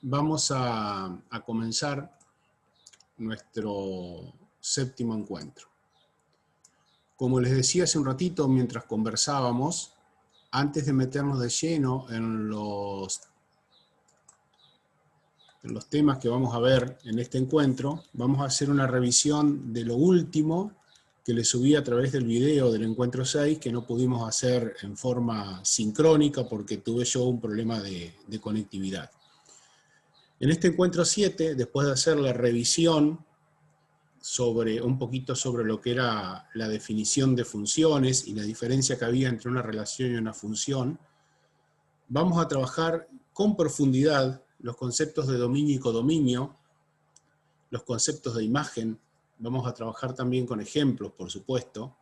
vamos a comenzar nuestro séptimo encuentro. Como les decía hace un ratito mientras conversábamos, antes de meternos de lleno en los temas que vamos a ver en este encuentro, vamos a hacer una revisión de lo último que les subí a través del video del encuentro 6, que no pudimos hacer en forma sincrónica porque tuve yo un problema de conectividad. En este encuentro 7, después de hacer la revisión un poquito sobre lo que era la definición de funciones y la diferencia que había entre una relación y una función, vamos a trabajar con profundidad los conceptos de dominio y codominio, los conceptos de imagen, vamos a trabajar también con ejemplos, por supuesto,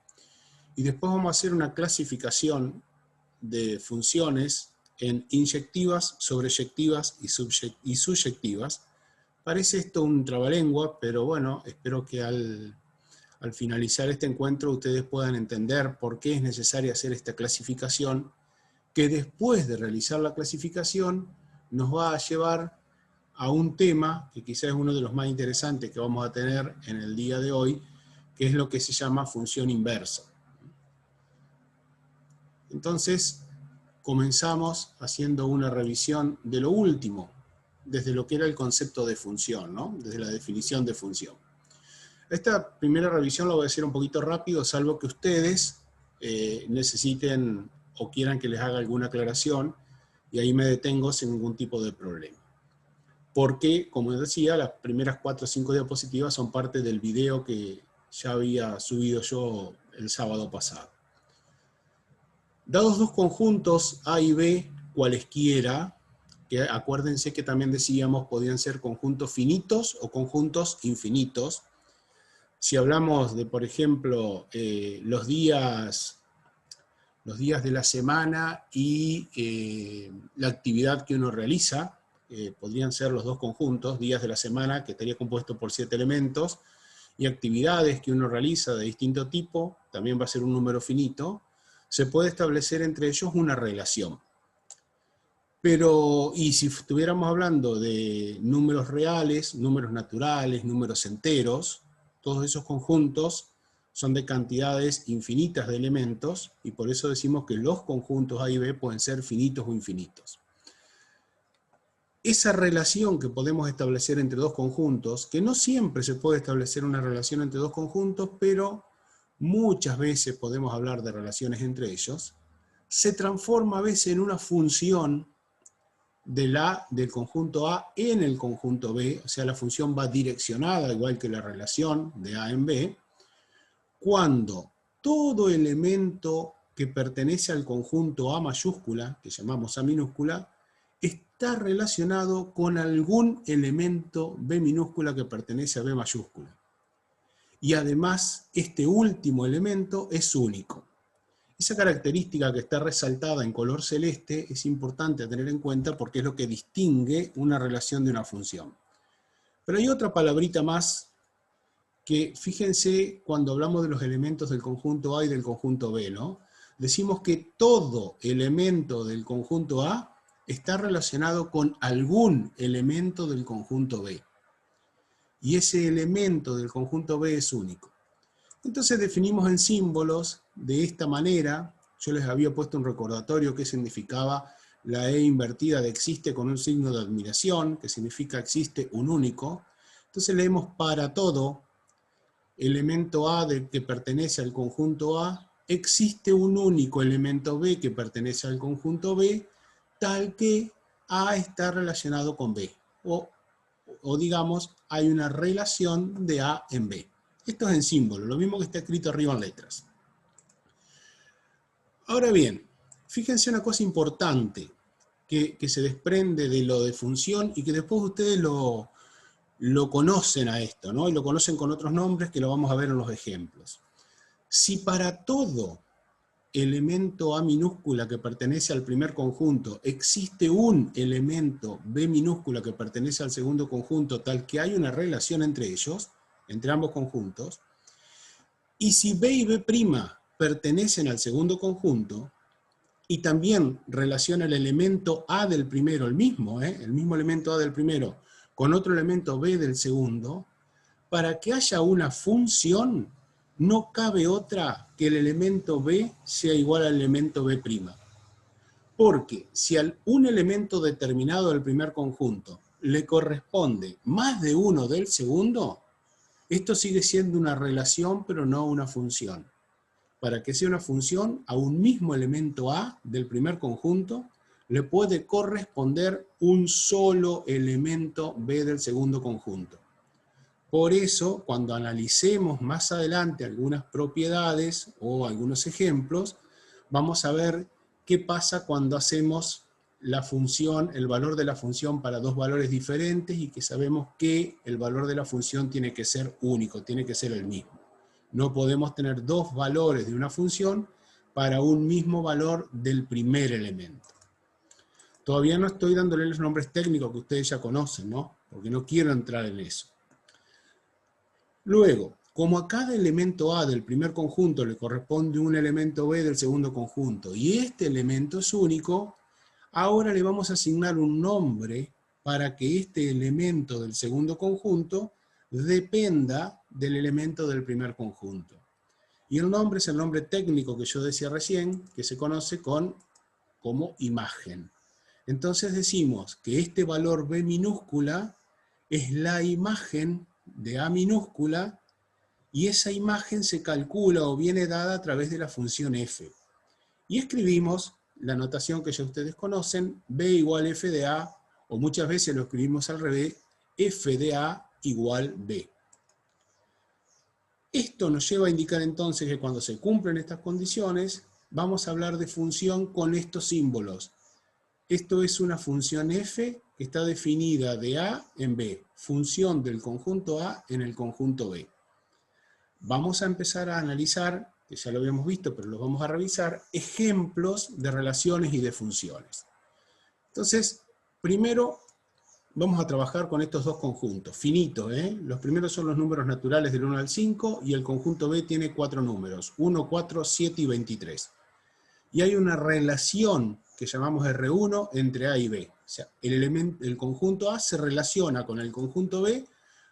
y después vamos a hacer una clasificación de funciones en inyectivas, sobreyectivas y subyectivas. Parece esto un trabalengua, pero bueno, espero que al finalizar este encuentro ustedes puedan entender por qué es necesario hacer esta clasificación, que después de realizar la clasificación nos va a llevar a un tema que quizás es uno de los más interesantes que vamos a tener en el día de hoy, que es lo que se llama función inversa. Entonces, comenzamos haciendo una revisión de lo último, desde lo que era el concepto de función, ¿no? Desde la definición de función. Esta primera revisión la voy a hacer un poquito rápido, salvo que ustedes necesiten o quieran que les haga alguna aclaración, y ahí me detengo sin ningún tipo de problema. Porque, como decía, las primeras 4 o 5 diapositivas son parte del video que ya había subido yo el sábado pasado. Dados dos conjuntos A y B, cualesquiera, que acuérdense que también decíamos podían ser conjuntos finitos o conjuntos infinitos. Si hablamos de, por ejemplo, los días de la semana y la actividad que uno realiza, podrían ser los dos conjuntos, días de la semana, que estaría compuesto por 7 elementos, y actividades que uno realiza de distinto tipo, también va a ser un número finito, se puede establecer entre ellos una relación. Pero, y si estuviéramos hablando de números reales, números naturales, números enteros, todos esos conjuntos son de cantidades infinitas de elementos, y por eso decimos que los conjuntos A y B pueden ser finitos o infinitos. Esa relación que podemos establecer entre dos conjuntos, que no siempre se puede establecer una relación entre dos conjuntos, pero muchas veces podemos hablar de relaciones entre ellos, se transforma a veces en una función del conjunto A en el conjunto B, o sea, la función va direccionada, igual que la relación de A en B, cuando todo elemento que pertenece al conjunto A mayúscula, que llamamos A minúscula, está relacionado con algún elemento B minúscula que pertenece a B mayúscula. Y además, este último elemento es único. Esa característica que está resaltada en color celeste es importante a tener en cuenta porque es lo que distingue una relación de una función. Pero hay otra palabrita más que, fíjense, cuando hablamos de los elementos del conjunto A y del conjunto B, ¿no? Decimos que todo elemento del conjunto A está relacionado con algún elemento del conjunto B. Y ese elemento del conjunto B es único. Entonces definimos en símbolos de esta manera. Yo les había puesto un recordatorio que significaba la E invertida de existe con un signo de admiración, que significa existe un único. Entonces leemos para todo elemento A que pertenece al conjunto A, existe un único elemento B que pertenece al conjunto B, tal que A está relacionado con B. O digamos, hay una relación de A en B. Esto es en símbolo, lo mismo que está escrito arriba en letras. Ahora bien, fíjense una cosa importante que se desprende de lo de función y que después ustedes lo conocen a esto, ¿no? Y lo conocen con otros nombres que lo vamos a ver en los ejemplos. Si para todo elemento A minúscula que pertenece al primer conjunto existe un elemento B minúscula que pertenece al segundo conjunto, tal que hay una relación entre ellos, entre ambos conjuntos, y si B y B' pertenecen al segundo conjunto, y también relaciona el elemento A del primero, el mismo elemento A del primero, con otro elemento B del segundo, para que haya una función, no cabe otra que el elemento B sea igual al elemento B'. Porque si a un elemento determinado del primer conjunto le corresponde más de uno del segundo, esto sigue siendo una relación pero no una función. Para que sea una función, a un mismo elemento A del primer conjunto le puede corresponder un solo elemento B del segundo conjunto. Por eso, cuando analicemos más adelante algunas propiedades o algunos ejemplos, vamos a ver qué pasa cuando hacemos la función, el valor de la función para dos valores diferentes y que sabemos que el valor de la función tiene que ser único, tiene que ser el mismo. No podemos tener dos valores de una función para un mismo valor del primer elemento. Todavía no estoy dándole los nombres técnicos que ustedes ya conocen, ¿no? Porque no quiero entrar en eso. Luego, como a cada elemento A del primer conjunto le corresponde un elemento B del segundo conjunto, y este elemento es único, ahora le vamos a asignar un nombre para que este elemento del segundo conjunto dependa del elemento del primer conjunto. Y el nombre es el nombre técnico que yo decía recién, que se conoce como imagen. Entonces decimos que este valor B minúscula es la imagen de A minúscula, y esa imagen se calcula o viene dada a través de la función f. Y escribimos la notación que ya ustedes conocen, B igual f de A, o muchas veces lo escribimos al revés, f de A igual B. Esto nos lleva a indicar entonces que cuando se cumplen estas condiciones, vamos a hablar de función con estos símbolos. Esto es una función f que está definida de A en B, función del conjunto A en el conjunto B. Vamos a empezar a analizar, que ya lo habíamos visto, pero los vamos a revisar, ejemplos de relaciones y de funciones. Entonces, primero vamos a trabajar con estos dos conjuntos, finitos, Los primeros son los números naturales del 1 al 5, y el conjunto B tiene 4 números, 1, 4, 7 y 23. Y hay una relación que llamamos R1 entre A y B. O sea, el conjunto A se relaciona con el conjunto B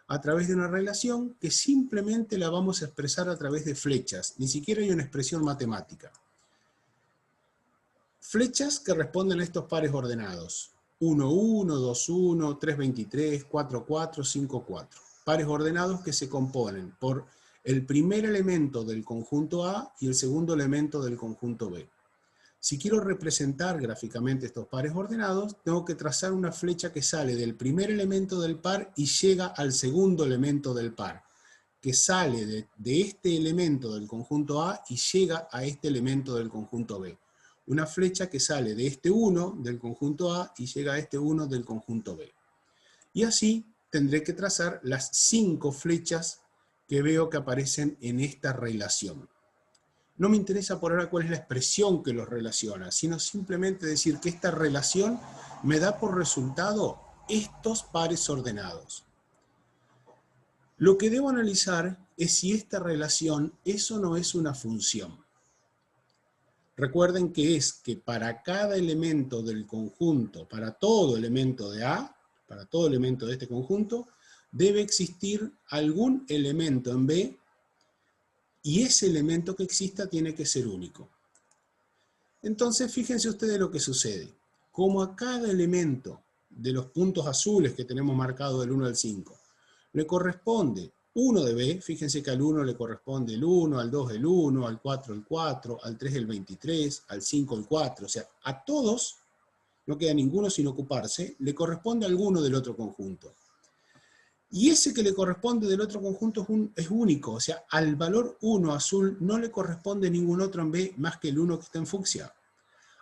a través de una relación que simplemente la vamos a expresar a través de flechas. Ni siquiera hay una expresión matemática. Flechas que responden a estos pares ordenados. 1, 1, 2, 1, 3, 23, 4, 4, 5, 4. Pares ordenados que se componen por el primer elemento del conjunto A y el segundo elemento del conjunto B. Si quiero representar gráficamente estos pares ordenados, tengo que trazar una flecha que sale del primer elemento del par y llega al segundo elemento del par, que sale de este elemento del conjunto A y llega a este elemento del conjunto B. Una flecha que sale de este 1 del conjunto A y llega a este 1 del conjunto B. Y así tendré que trazar las 5 flechas que veo que aparecen en esta relación. No me interesa por ahora cuál es la expresión que los relaciona, sino simplemente decir que esta relación me da por resultado estos pares ordenados. Lo que debo analizar es si esta relación es o no es una función. Recuerden que es que para cada elemento del conjunto, para todo elemento de A, para todo elemento de este conjunto, debe existir algún elemento en B, y ese elemento que exista tiene que ser único. Entonces, fíjense ustedes lo que sucede. Como a cada elemento de los puntos azules que tenemos marcado del 1 al 5, le corresponde 1 de B, fíjense que al 1 le corresponde el 1, al 2 el 1, al 4 el 4, al 3 el 23, al 5 el 4, o sea, a todos, no queda ninguno sin ocuparse, le corresponde alguno del otro conjunto. Y ese que le corresponde del otro conjunto es único, o sea, al valor 1 azul no le corresponde ningún otro en B más que el 1 que está en fucsia.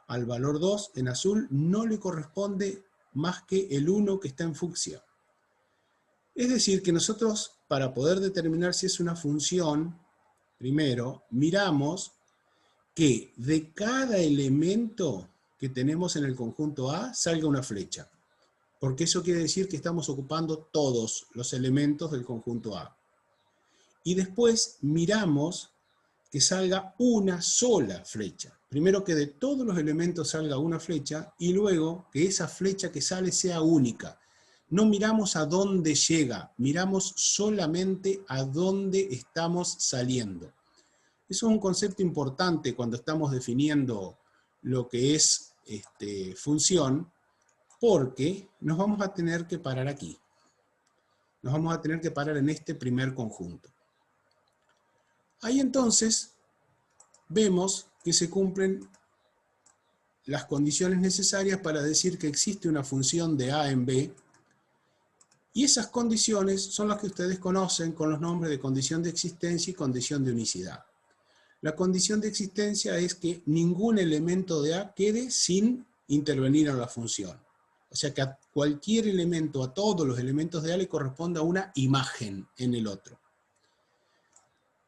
Al valor 2 en azul no le corresponde más que el 1 que está en fucsia. Es decir, que nosotros, para poder determinar si es una función, primero, miramos que de cada elemento que tenemos en el conjunto A salga una flecha. Porque eso quiere decir que estamos ocupando todos los elementos del conjunto A. Y después miramos que salga una sola flecha. Primero que de todos los elementos salga una flecha y luego que esa flecha que sale sea única. No miramos a dónde llega, miramos solamente a dónde estamos saliendo. Eso es un concepto importante cuando estamos definiendo lo que es función, porque nos vamos a tener que parar aquí. Nos vamos a tener que parar en este primer conjunto. Ahí entonces vemos que se cumplen las condiciones necesarias para decir que existe una función de A en B, y esas condiciones son las que ustedes conocen con los nombres de condición de existencia y condición de unicidad. La condición de existencia es que ningún elemento de A quede sin intervenir en la función. O sea que a cualquier elemento, a todos los elementos de A le corresponde una imagen en el otro.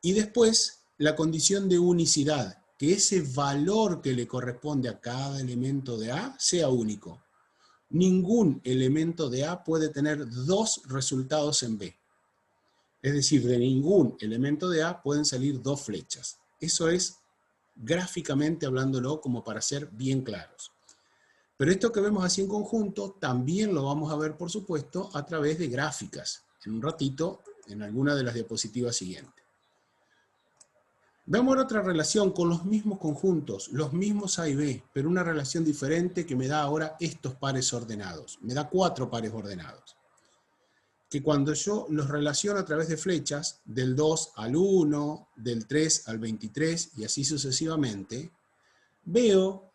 Y después, la condición de unicidad, que ese valor que le corresponde a cada elemento de A sea único. Ningún elemento de A puede tener dos resultados en B. Es decir, de ningún elemento de A pueden salir dos flechas. Eso es gráficamente hablándolo como para ser bien claros. Pero esto que vemos así en conjunto también lo vamos a ver, por supuesto, a través de gráficas. En un ratito, en alguna de las diapositivas siguientes. Veamos otra relación con los mismos conjuntos, los mismos A y B, pero una relación diferente que me da ahora estos pares ordenados. Me da 4 pares ordenados. Que cuando yo los relaciono a través de flechas, del 2 al 1, del 3 al 23 y así sucesivamente, veo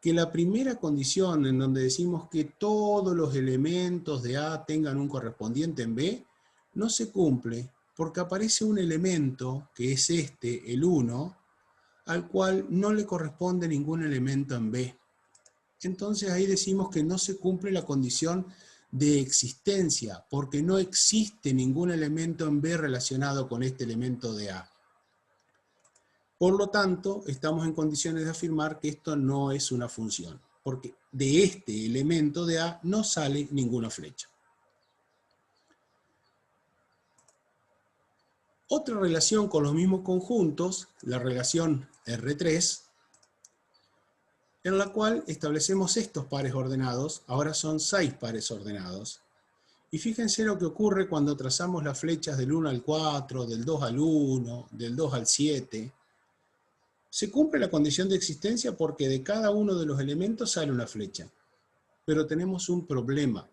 que la primera condición en donde decimos que todos los elementos de A tengan un correspondiente en B, no se cumple porque aparece un elemento, que es el 1, al cual no le corresponde ningún elemento en B. Entonces ahí decimos que no se cumple la condición de existencia, porque no existe ningún elemento en B relacionado con este elemento de A. Por lo tanto, estamos en condiciones de afirmar que esto no es una función, porque de este elemento de A no sale ninguna flecha. Otra relación con los mismos conjuntos, la relación R3, en la cual establecemos estos pares ordenados, ahora son 6 pares ordenados. Y fíjense lo que ocurre cuando trazamos las flechas del 1 al 4, del 2 al 1, del 2 al 7. Se cumple la condición de existencia porque de cada uno de los elementos sale una flecha. Pero tenemos un problema,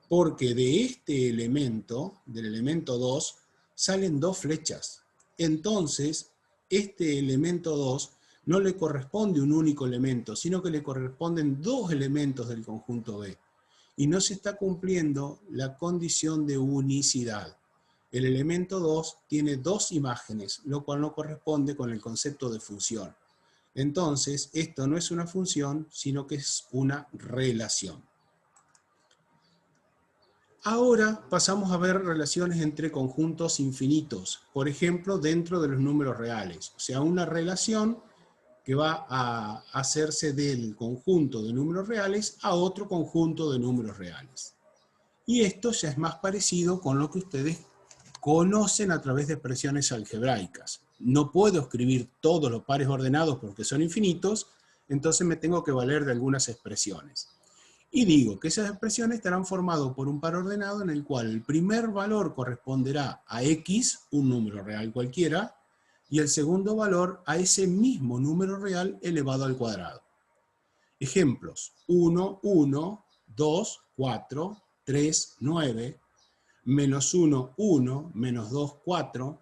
porque de este elemento, del elemento 2, salen 2 flechas. Entonces, este elemento 2 no le corresponde un único elemento, sino que le corresponden 2 elementos del conjunto B. Y no se está cumpliendo la condición de unicidad. El elemento 2 tiene 2 imágenes, lo cual no corresponde con el concepto de función. Entonces, esto no es una función, sino que es una relación. Ahora pasamos a ver relaciones entre conjuntos infinitos, por ejemplo, dentro de los números reales. O sea, una relación que va a hacerse del conjunto de números reales a otro conjunto de números reales. Y esto ya es más parecido con lo que ustedes conocen a través de expresiones algebraicas. No puedo escribir todos los pares ordenados porque son infinitos, entonces me tengo que valer de algunas expresiones. Y digo que esas expresiones estarán formadas por un par ordenado en el cual el primer valor corresponderá a X, un número real cualquiera, y el segundo valor a ese mismo número real elevado al cuadrado. Ejemplos: 1, 1, 2, 4, 3, 9, menos 1, 1, menos 2, 4,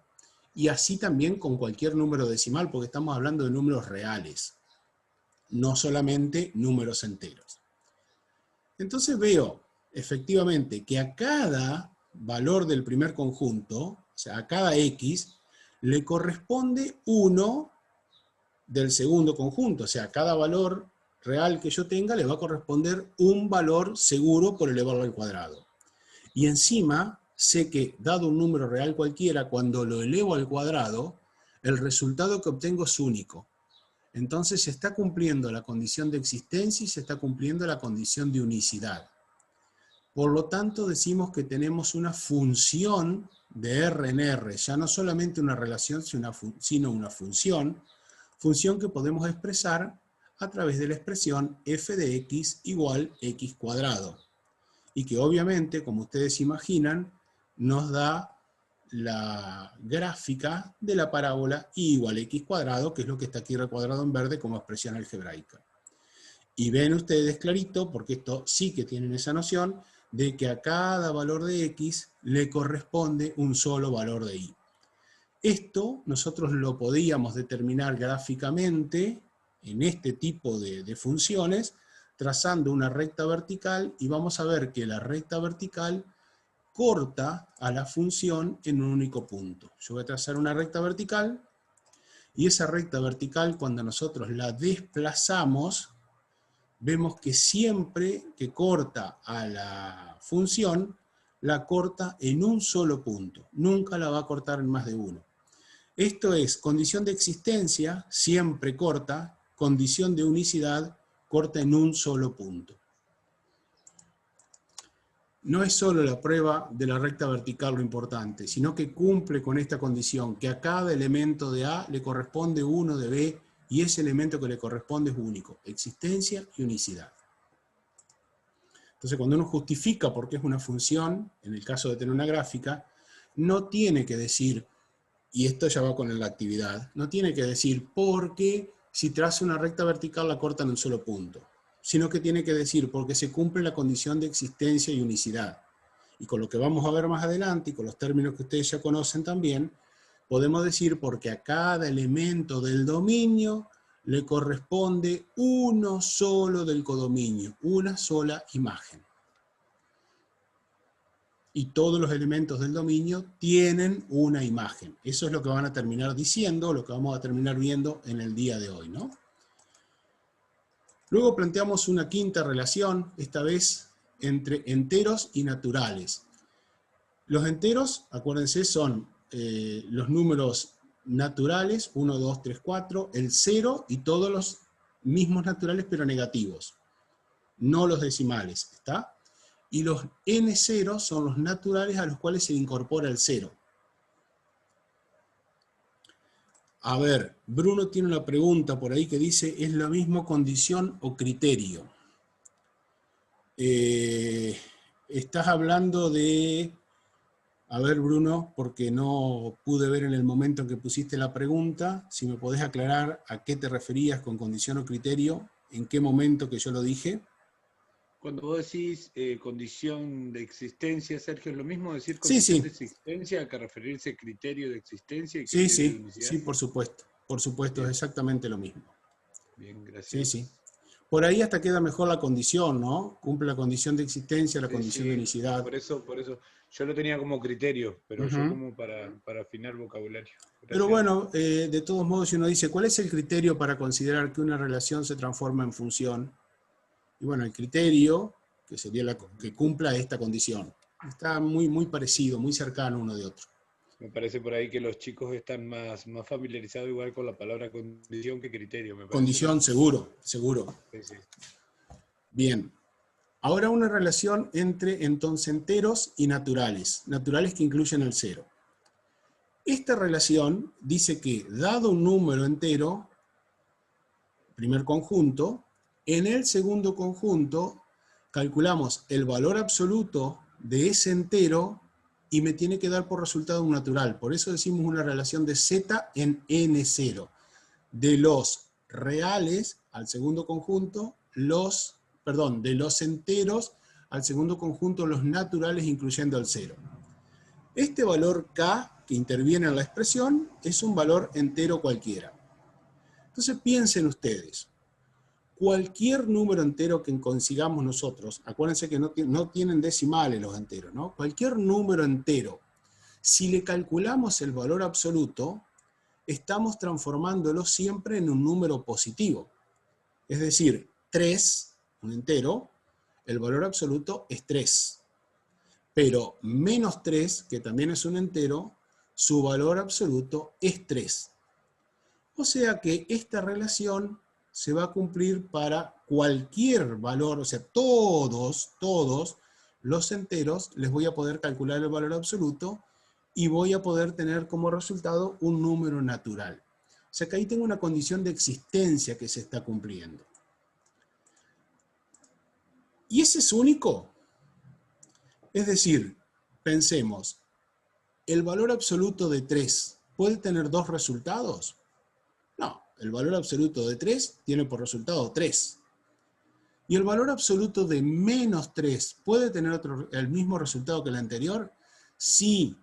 y así también con cualquier número decimal, porque estamos hablando de números reales, no solamente números enteros. Entonces veo, efectivamente, que a cada valor del primer conjunto, o sea, a cada X, le corresponde 1 del segundo conjunto. O sea, a cada valor real que yo tenga le va a corresponder un valor seguro por elevarlo al cuadrado. Y encima, sé que, dado un número real cualquiera, cuando lo elevo al cuadrado, el resultado que obtengo es único. Entonces se está cumpliendo la condición de existencia y se está cumpliendo la condición de unicidad. Por lo tanto, decimos que tenemos una función de R en R, ya no solamente una relación, sino una función que podemos expresar a través de la expresión f de x igual x cuadrado. Y que obviamente, como ustedes imaginan, nos da la gráfica de la parábola y igual a x cuadrado, que es lo que está aquí recuadrado en verde como expresión algebraica. Y ven ustedes clarito, porque esto sí que tienen esa noción, de que a cada valor de x le corresponde un solo valor de y. Esto nosotros lo podíamos determinar gráficamente en este tipo de funciones, trazando una recta vertical, y vamos a ver que la recta vertical corta a la función en un único punto. Yo voy a trazar una recta vertical, y esa recta vertical, cuando nosotros la desplazamos, vemos que siempre que corta a la función, la corta en un solo punto. Nunca la va a cortar en más de uno. Esto es, condición de existencia, siempre corta, condición de unicidad, corta en un solo punto. No es solo la prueba de la recta vertical lo importante, sino que cumple con esta condición, que a cada elemento de A le corresponde uno de B, y ese elemento que le corresponde es único, existencia y unicidad. Entonces, cuando uno justifica por qué es una función, en el caso de tener una gráfica, no tiene que decir, y esto ya va con la actividad, no tiene que decir porque si traza una recta vertical la corta en un solo punto, sino que tiene que decir porque se cumple la condición de existencia y unicidad. Y con lo que vamos a ver más adelante, y con los términos que ustedes ya conocen también, podemos decir porque a cada elemento del dominio le corresponde uno solo del codominio, una sola imagen. Y todos los elementos del dominio tienen una imagen. Eso es lo que van a terminar diciendo, lo que vamos a terminar viendo en el día de hoy, ¿no? Luego planteamos una quinta relación, esta vez entre enteros y naturales. Los enteros, acuérdense, son los números naturales, 1, 2, 3, 4, el 0 y todos los mismos naturales pero negativos, no los decimales, ¿está? Y los n0 son los naturales a los cuales se incorpora el 0. A ver, Bruno tiene una pregunta por ahí que dice, ¿es lo mismo condición o criterio? Estás hablando de... A ver, Bruno, porque no pude ver en el momento en que pusiste la pregunta, si me podés aclarar a qué te referías con condición o criterio, en qué momento que yo lo dije. Cuando vos decís condición de existencia, Sergio, ¿es lo mismo decir Sí, condición sí. de existencia que referirse a criterio de existencia y Sí, criterio de sí, unicidad? sí, por supuesto, Bien. es exactamente lo mismo. Bien, Sí, gracias. sí. Por ahí hasta queda mejor la condición, ¿no? Cumple la condición de existencia, la Sí, condición de sí, unicidad. por eso. Yo lo tenía como criterio, pero yo Uh-huh. como para afinar vocabulario. Pero Gracias. bueno, de todos modos, si uno dice, ¿cuál es el criterio para considerar que una relación se transforma en función? Y bueno, el criterio, que sería que cumpla esta condición. Está muy, muy parecido, muy cercano uno de otro. Me parece por ahí que los chicos están más familiarizados igual con la palabra condición que criterio, me parece, ¿no? Condición, seguro, seguro. Sí, sí. Bien. Ahora una relación entre entonces enteros y naturales. Naturales que incluyen el 0. Esta relación dice que, dado un número entero, primer conjunto, en el segundo conjunto calculamos el valor absoluto de ese entero y me tiene que dar por resultado un natural. Por eso decimos una relación de z en n0. De los reales al segundo conjunto, de los enteros al segundo conjunto, los naturales incluyendo el 0. Este valor k que interviene en la expresión es un valor entero cualquiera. Entonces piensen ustedes, cualquier número entero que consigamos nosotros, acuérdense que no tienen decimales los enteros, ¿no? Cualquier número entero, si le calculamos el valor absoluto, estamos transformándolo siempre en un número positivo. Es decir, 3, un entero, el valor absoluto es 3. Pero menos 3, que también es un entero, su valor absoluto es 3. O sea que esta relación se va a cumplir para cualquier valor, o sea, todos los enteros, les voy a poder calcular el valor absoluto y voy a poder tener como resultado un número natural. O sea que ahí tengo una condición de existencia que se está cumpliendo. ¿Y ese es único? Es decir, pensemos, ¿el valor absoluto de 3 puede tener dos resultados? No, el valor absoluto de 3 tiene por resultado 3. ¿Y el valor absoluto de menos 3 puede tener el mismo resultado que el anterior? Sí,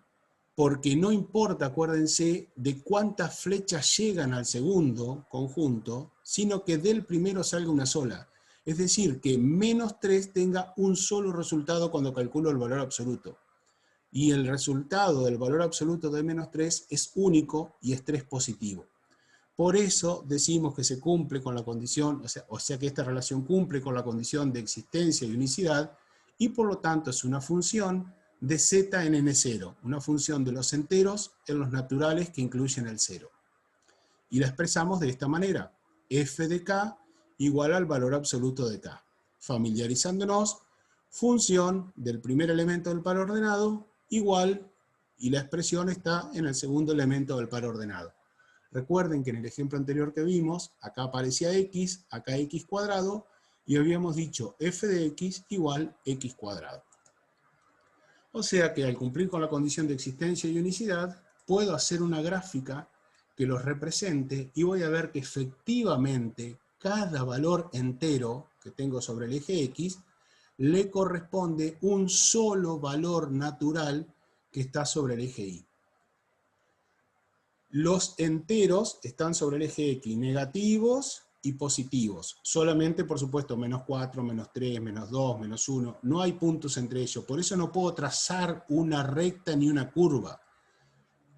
porque no importa, acuérdense, de cuántas flechas llegan al segundo conjunto, sino que del primero salga una sola. Es decir, que menos 3 tenga un solo resultado cuando calculo el valor absoluto. Y el resultado del valor absoluto de menos 3 es único y es 3 positivo. Por eso decimos que se cumple con la condición, o sea que esta relación cumple con la condición de existencia y unicidad, y por lo tanto es una función de z en n0, una función de los enteros en los naturales que incluyen el 0. Y la expresamos de esta manera, f de k igual al valor absoluto de k. Familiarizándonos, función del primer elemento del par ordenado igual, y la expresión está en el segundo elemento del par ordenado. Recuerden que en el ejemplo anterior que vimos, acá aparecía x, acá x cuadrado, y habíamos dicho f de x igual x cuadrado. O sea que al cumplir con la condición de existencia y unicidad, puedo hacer una gráfica que los represente y voy a ver que efectivamente cada valor entero que tengo sobre el eje x le corresponde un solo valor natural que está sobre el eje y. Los enteros están sobre el eje x, negativos y positivos. Solamente, por supuesto, menos 4, menos 3, menos 2, menos 1. No hay puntos entre ellos. Por eso no puedo trazar una recta ni una curva.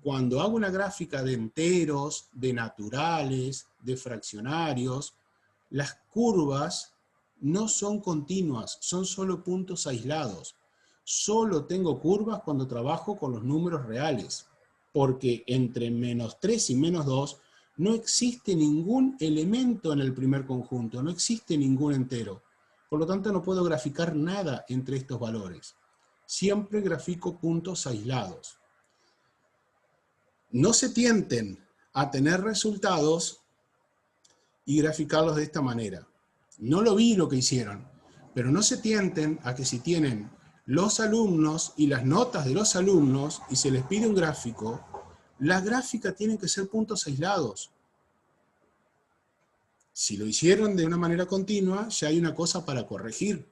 Cuando hago una gráfica de enteros, de naturales, de fraccionarios, las curvas no son continuas, son solo puntos aislados. Solo tengo curvas cuando trabajo con los números reales, porque entre menos 3 y menos 2 no existe ningún elemento en el primer conjunto, no existe ningún entero. Por lo tanto, no puedo graficar nada entre estos valores. Siempre grafico puntos aislados. No se tienten a tener resultados y graficarlos de esta manera. No lo vi lo que hicieron, pero no se tienten a que si tienen los alumnos y las notas de los alumnos y se les pide un gráfico, la gráfica tienen que ser puntos aislados. Si lo hicieron de una manera continua, ya hay una cosa para corregir.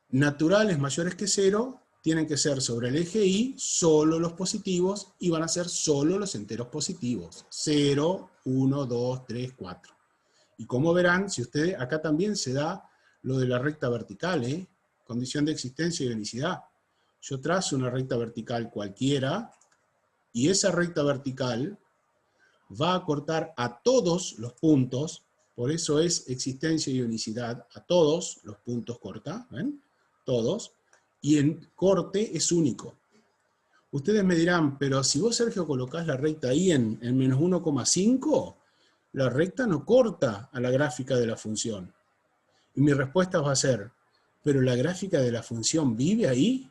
Naturales mayores que 0 tienen que ser sobre el eje y solo los positivos y van a ser solo los enteros positivos. 0, 1, 2, 3, 4. Y como verán, si ustedes, acá también se da lo de la recta vertical, condición de existencia y unicidad. Yo trazo una recta vertical cualquiera y esa recta vertical va a cortar a todos los puntos, por eso es existencia y unicidad, a todos los puntos corta, ¿ven? Todos, y en corte es único. Ustedes me dirán, pero si vos, Sergio, colocás la recta ahí en menos 1,5, la recta no corta a la gráfica de la función. Y mi respuesta va a ser, ¿pero la gráfica de la función vive ahí?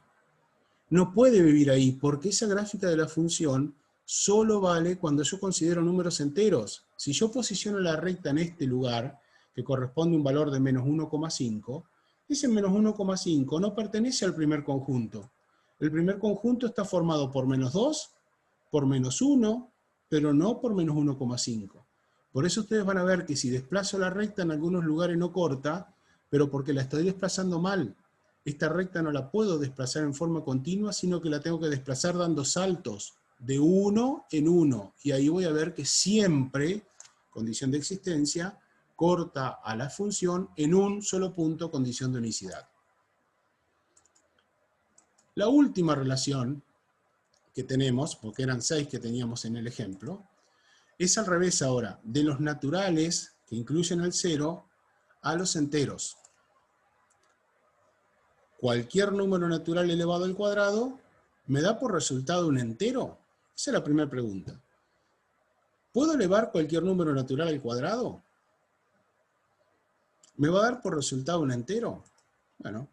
No puede vivir ahí, porque esa gráfica de la función solo vale cuando yo considero números enteros. Si yo posiciono la recta en este lugar, que corresponde a un valor de menos 1,5, ese menos 1,5 no pertenece al primer conjunto. El primer conjunto está formado por menos 2, por menos 1, pero no por menos 1,5. Por eso ustedes van a ver que si desplazo la recta en algunos lugares no corta, pero porque la estoy desplazando mal. Esta recta no la puedo desplazar en forma continua, sino que la tengo que desplazar dando saltos de 1 en 1. Y ahí voy a ver que siempre, condición de existencia, corta a la función en un solo punto, condición de unicidad. La última relación que tenemos, porque eran 6 que teníamos en el ejemplo, es al revés ahora, de los naturales que incluyen el 0 a los enteros. Cualquier número natural elevado al cuadrado me da por resultado un entero. Esa es la primera pregunta. ¿Puedo elevar cualquier número natural al cuadrado? ¿Me va a dar por resultado un entero? Bueno,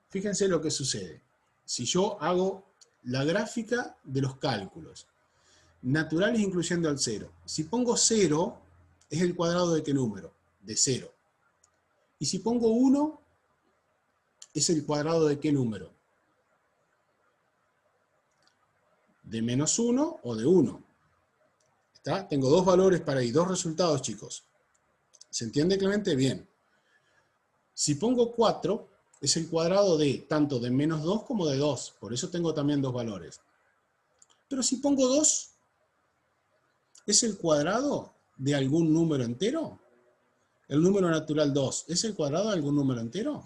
fíjense lo que sucede. Si yo hago la gráfica de los cálculos, naturales incluyendo al 0. Si pongo 0, es el cuadrado de qué número? De 0. Y si pongo 1, es el cuadrado de qué número? De menos 1 o de 1. ¿Está? Tengo dos valores para ahí, dos resultados, chicos. ¿Se entiende, Clemente? Bien. Si pongo 4, es el cuadrado de tanto de menos 2 como de 2. Por eso tengo también dos valores. Pero si pongo 2, ¿es el cuadrado de algún número entero? El número natural 2, ¿es el cuadrado de algún número entero?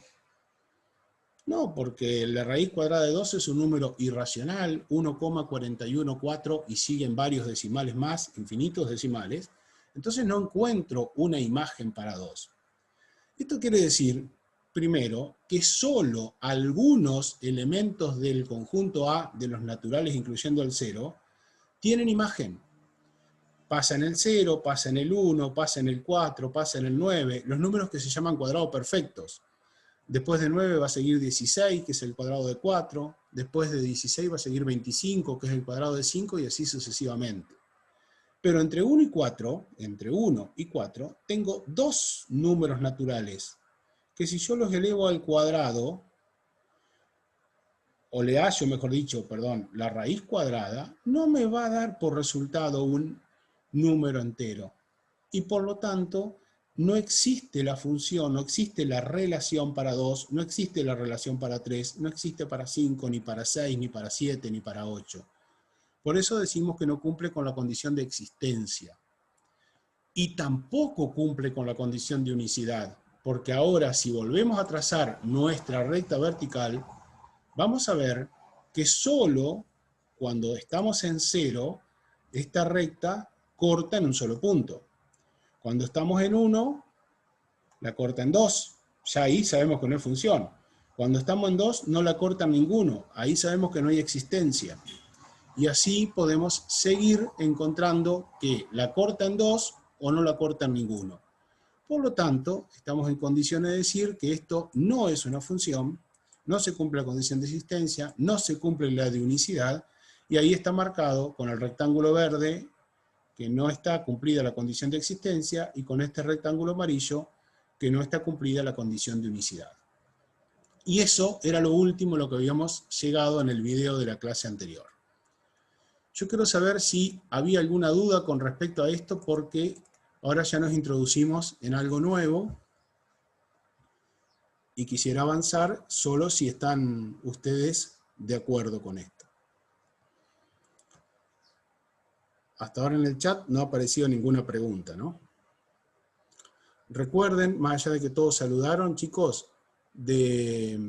No, porque la raíz cuadrada de 2 es un número irracional, 1,414 y siguen varios decimales más, infinitos decimales. Entonces no encuentro una imagen para 2. Esto quiere decir, primero, que solo algunos elementos del conjunto A de los naturales, incluyendo el 0, tienen imagen. Pasa en el 0, pasa en el 1, pasa en el 4, pasa en el 9, los números que se llaman cuadrados perfectos. Después de 9 va a seguir 16, que es el cuadrado de 4. Después de 16 va a seguir 25, que es el cuadrado de 5, y así sucesivamente. Pero entre 1 y 4, entre 1 y 4, tengo dos números naturales, que si yo los elevo al cuadrado, o le hallo, mejor dicho, perdón, la raíz cuadrada, no me va a dar por resultado un número entero. Y por lo tanto, no existe la función, no existe la relación para 2, no existe la relación para 3, no existe para 5, ni para 6, ni para 7, ni para 8. Por eso decimos que no cumple con la condición de existencia. Y tampoco cumple con la condición de unicidad, porque ahora si volvemos a trazar nuestra recta vertical, vamos a ver que solo cuando estamos en 0, esta recta corta en un solo punto. Cuando estamos en 1, la corta en 2. Ya ahí sabemos que no hay función. Cuando estamos en 2, no la corta en ninguno. Ahí sabemos que no hay existencia. Y así podemos seguir encontrando que la corta en 2 o no la corta en ninguno. Por lo tanto, estamos en condiciones de decir que esto no es una función, no se cumple la condición de existencia, no se cumple la de unicidad, y ahí está marcado con el rectángulo verde que no está cumplida la condición de existencia, y con este rectángulo amarillo que no está cumplida la condición de unicidad. Y eso era lo último a lo que habíamos llegado en el video de la clase anterior. Yo quiero saber si había alguna duda con respecto a esto, porque ahora ya nos introducimos en algo nuevo y quisiera avanzar solo si están ustedes de acuerdo con esto. Hasta ahora en el chat no ha aparecido ninguna pregunta, ¿no? Recuerden, más allá de que todos saludaron, chicos, de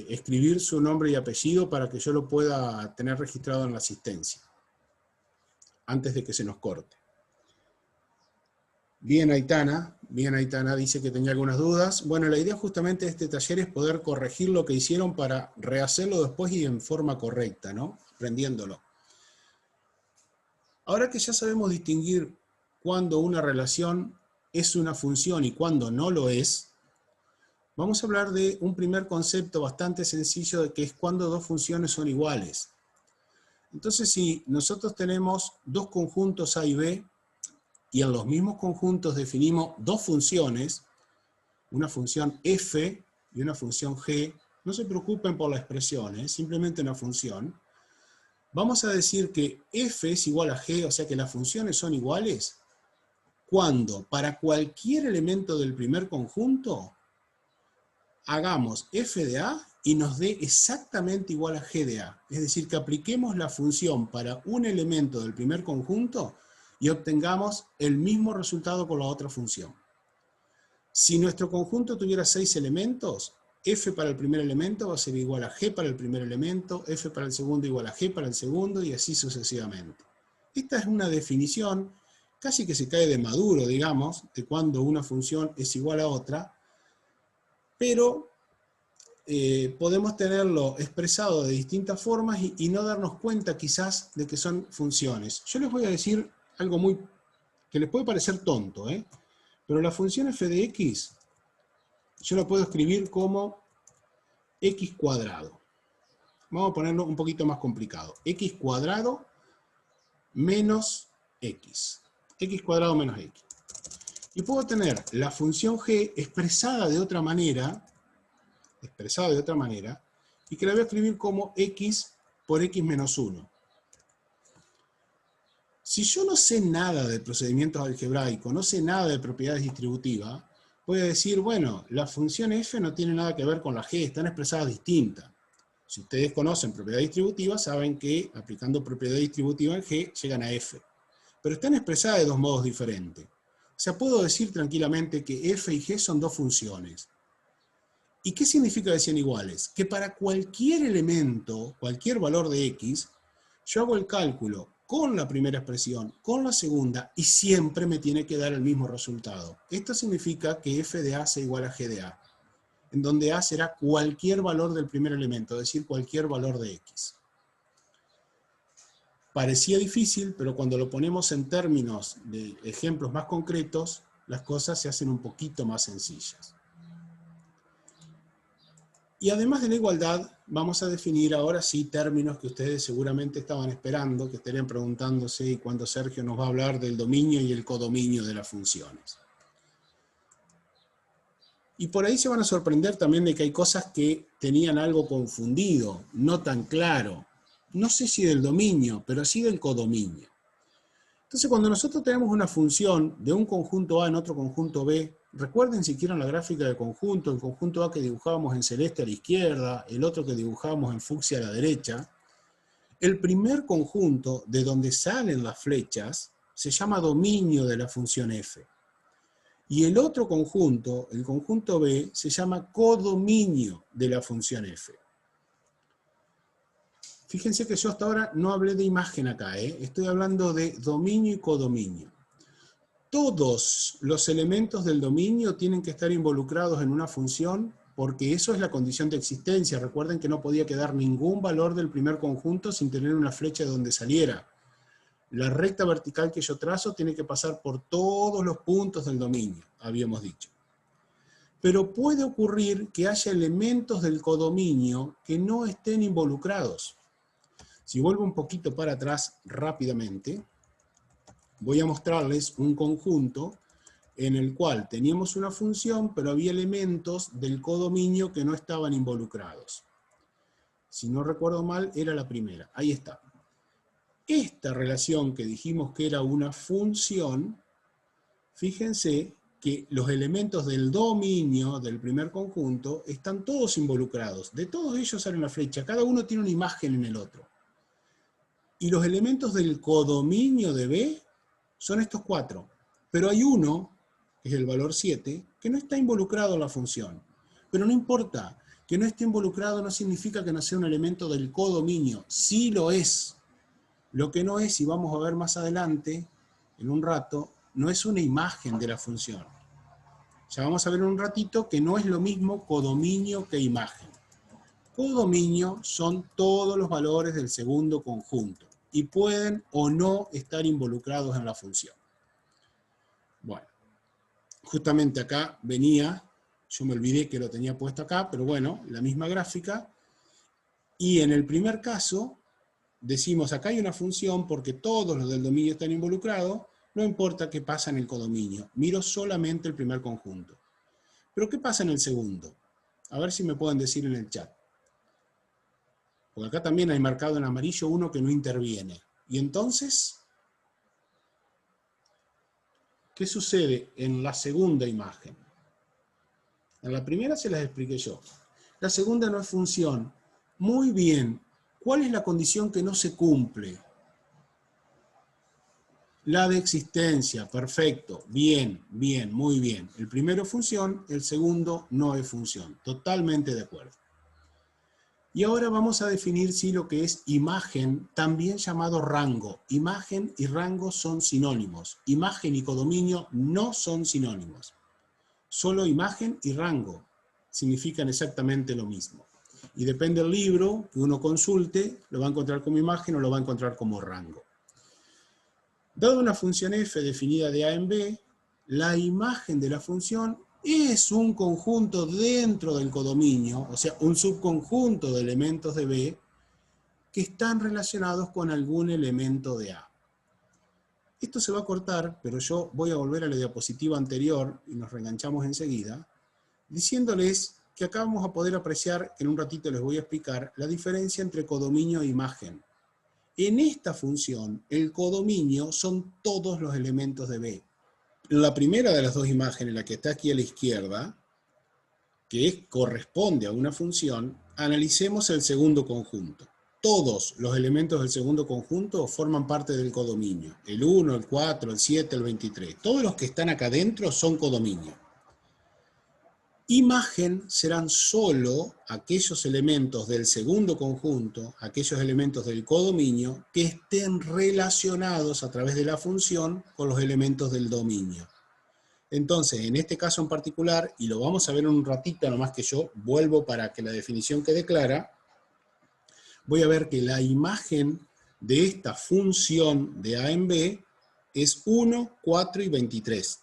escribir su nombre y apellido para que yo lo pueda tener registrado en la asistencia, antes de que se nos corte. Bien, Aitana, dice que tenía algunas dudas. Bueno, la idea justamente de este taller es poder corregir lo que hicieron para rehacerlo después y en forma correcta, ¿no? Aprendiéndolo. Ahora que ya sabemos distinguir cuándo una relación es una función y cuándo no lo es, vamos a hablar de un primer concepto bastante sencillo, de que es cuando dos funciones son iguales. Entonces, si nosotros tenemos dos conjuntos A y B, y en los mismos conjuntos definimos dos funciones, una función f y una función g, no se preocupen por la expresión, simplemente una función, vamos a decir que f es igual a g, o sea que las funciones son iguales, cuando para cualquier elemento del primer conjunto hagamos f de a y nos dé exactamente igual a g de a. Es decir, que apliquemos la función para un elemento del primer conjunto y obtengamos el mismo resultado con la otra función. Si nuestro conjunto tuviera 6 elementos, f para el primer elemento va a ser igual a g para el primer elemento, f para el segundo igual a g para el segundo, y así sucesivamente. Esta es una definición casi que se cae de maduro, digamos, de cuando una función es igual a otra, pero podemos tenerlo expresado de distintas formas y no darnos cuenta quizás de que son funciones. Yo les voy a decir algo que les puede parecer tonto, pero la función f de x yo lo puedo escribir como x cuadrado. Vamos a ponerlo un poquito más complicado. X cuadrado menos x. X cuadrado menos x. Y puedo tener la función g expresada de otra manera, y que la voy a escribir como x por x menos 1. Si yo no sé nada de procedimientos algebraicos, no sé nada de propiedades distributivas, voy a decir, bueno, la función f no tiene nada que ver con la g, están expresadas distintas. Si ustedes conocen propiedad distributiva, saben que aplicando propiedad distributiva en g llegan a f. Pero están expresadas de dos modos diferentes. O sea, puedo decir tranquilamente que f y g son dos funciones. ¿Y qué significa que sean iguales? Que para cualquier elemento, cualquier valor de x, yo hago el cálculo con la primera expresión, con la segunda, y siempre me tiene que dar el mismo resultado. Esto significa que f de a sea igual a g de a, en donde a será cualquier valor del primer elemento, es decir, cualquier valor de x. Parecía difícil, pero cuando lo ponemos en términos de ejemplos más concretos, las cosas se hacen un poquito más sencillas. Y además de la igualdad, vamos a definir ahora sí términos que ustedes seguramente estaban esperando, que estarían preguntándose y cuando Sergio nos va a hablar del dominio y el codominio de las funciones. Y por ahí se van a sorprender también de que hay cosas que tenían algo confundido, no tan claro. No sé si del dominio, pero sí del codominio. Entonces, cuando nosotros tenemos una función de un conjunto A en otro conjunto B, recuerden si quieren la gráfica de conjunto, el conjunto A que dibujábamos en celeste a la izquierda, el otro que dibujábamos en fucsia a la derecha, el primer conjunto de donde salen las flechas se llama dominio de la función f. Y el otro conjunto, el conjunto B, se llama codominio de la función f. Fíjense que yo hasta ahora no hablé de imagen acá, estoy hablando de dominio y codominio. Todos los elementos del dominio tienen que estar involucrados en una función porque eso es la condición de existencia. Recuerden que no podía quedar ningún valor del primer conjunto sin tener una flecha de donde saliera. La recta vertical que yo trazo tiene que pasar por todos los puntos del dominio, habíamos dicho. Pero puede ocurrir que haya elementos del codominio que no estén involucrados. Si vuelvo un poquito para atrás rápidamente, voy a mostrarles un conjunto en el cual teníamos una función, pero había elementos del codominio que no estaban involucrados. Si no recuerdo mal, era la primera. Ahí está. Esta relación que dijimos que era una función, fíjense que los elementos del dominio del primer conjunto están todos involucrados. De todos ellos sale una flecha. Cada uno tiene una imagen en el otro. Y los elementos del codominio de B son estos cuatro. Pero hay uno, que es el valor 7, que no está involucrado en la función. Pero no importa, que no esté involucrado no significa que no sea un elemento del codominio. Sí lo es. Lo que no es, y vamos a ver más adelante, en un rato, no es una imagen de la función. Ya vamos a ver en un ratito que no es lo mismo codominio que imagen. Codominio son todos los valores del segundo conjunto y pueden o no estar involucrados en la función. Bueno, justamente acá venía, yo me olvidé que lo tenía puesto acá, pero bueno, la misma gráfica, y en el primer caso decimos acá hay una función porque todos los del dominio están involucrados, no importa qué pasa en el codominio, miro solamente el primer conjunto. Pero ¿qué pasa en el segundo? A ver si me pueden decir en el chat. Porque acá también hay marcado en amarillo uno que no interviene. Y entonces, ¿qué sucede en la segunda imagen? En la primera se las expliqué yo. La segunda no es función. Muy bien. ¿Cuál es la condición que no se cumple? La de existencia. Perfecto. Bien, bien, muy bien. El primero es función, el segundo no es función. Totalmente de acuerdo. Y ahora vamos a definir si lo que es imagen, también llamado rango. Imagen y rango son sinónimos. Imagen y codominio no son sinónimos. Solo imagen y rango significan exactamente lo mismo. Y depende del libro que uno consulte, lo va a encontrar como imagen o lo va a encontrar como rango. Dada una función f definida de a en b, la imagen de la función es un conjunto dentro del codominio, o sea, un subconjunto de elementos de B que están relacionados con algún elemento de A. Esto se va a cortar, pero yo voy a volver a la diapositiva anterior y nos reenganchamos enseguida, diciéndoles que acá vamos a poder apreciar, en un ratito les voy a explicar, la diferencia entre codominio e imagen. En esta función, el codominio son todos los elementos de B. La primera de las dos imágenes, la que está aquí a la izquierda, que corresponde a una función, analicemos el segundo conjunto. Todos los elementos del segundo conjunto forman parte del codominio. El 1, el 4, el 7, el 23. Todos los que están acá adentro son codominio. Imagen serán solo aquellos elementos del segundo conjunto, aquellos elementos del codominio, que estén relacionados a través de la función con los elementos del dominio. Entonces, en este caso en particular, y lo vamos a ver en un ratito, nomás que yo vuelvo para que la definición quede clara, voy a ver que la imagen de esta función de A en B es 1, 4 y 23.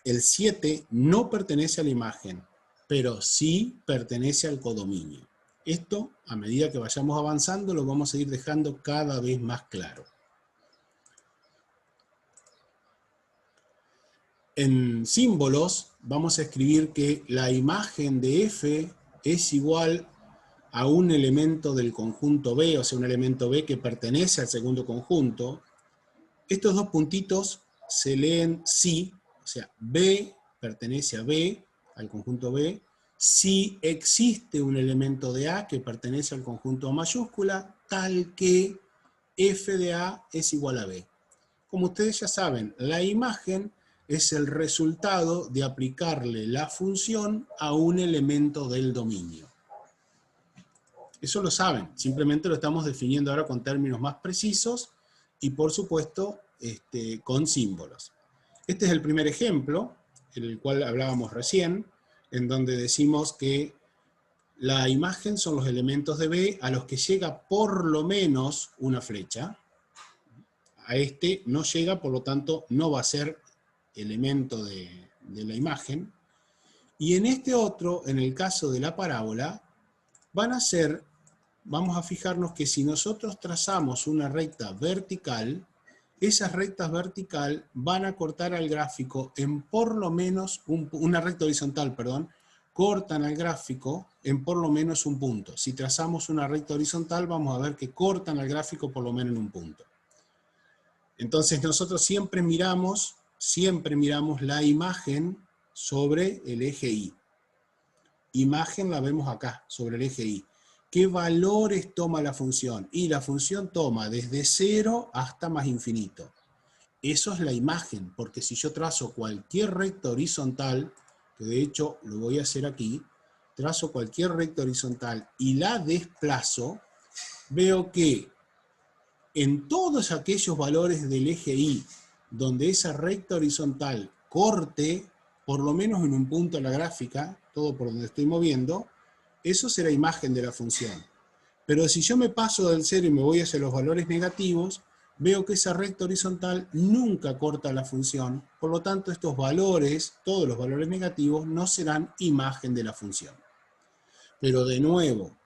El 7 no pertenece a la imagen, pero sí pertenece al codominio. Esto, a medida que vayamos avanzando, lo vamos a ir dejando cada vez más claro. En símbolos vamos a escribir que la imagen de F es igual a un elemento del conjunto B, o sea, un elemento B que pertenece al segundo conjunto. Estos dos puntitos se leen si, o sea, B pertenece a B, al conjunto B, si existe un elemento de A que pertenece al conjunto A mayúscula, tal que F de A es igual a B. Como ustedes ya saben, la imagen es el resultado de aplicarle la función a un elemento del dominio. Eso lo saben, simplemente lo estamos definiendo ahora con términos más precisos y por supuesto con símbolos. Este es el primer ejemplo, en el cual hablábamos recién, en donde decimos que la imagen son los elementos de B a los que llega por lo menos una flecha. A este no llega, por lo tanto no va a ser elemento de la imagen. Y en este otro, en el caso de la parábola, van a ser, vamos a fijarnos que si nosotros trazamos una recta vertical, esas rectas vertical van a cortar al gráfico en por lo menos, una recta horizontal, perdón, cortan al gráfico en por lo menos un punto. Si trazamos una recta horizontal, vamos a ver que cortan al gráfico por lo menos en un punto. Entonces nosotros siempre miramos la imagen sobre el eje Y. Imagen la vemos acá, sobre el eje Y. ¿Qué valores toma la función? Y la función toma desde 0 hasta más infinito. Eso es la imagen, porque si yo trazo cualquier recta horizontal, que de hecho lo voy a hacer aquí, trazo cualquier recta horizontal y la desplazo, veo que en todos aquellos valores del eje Y, donde esa recta horizontal corte, por lo menos en un punto de la gráfica, todo por donde estoy moviendo, eso será imagen de la función. Pero si yo me paso del 0 y me voy hacia los valores negativos, veo que esa recta horizontal nunca corta la función, por lo tanto estos valores, todos los valores negativos, no serán imagen de la función. Pero de nuevo,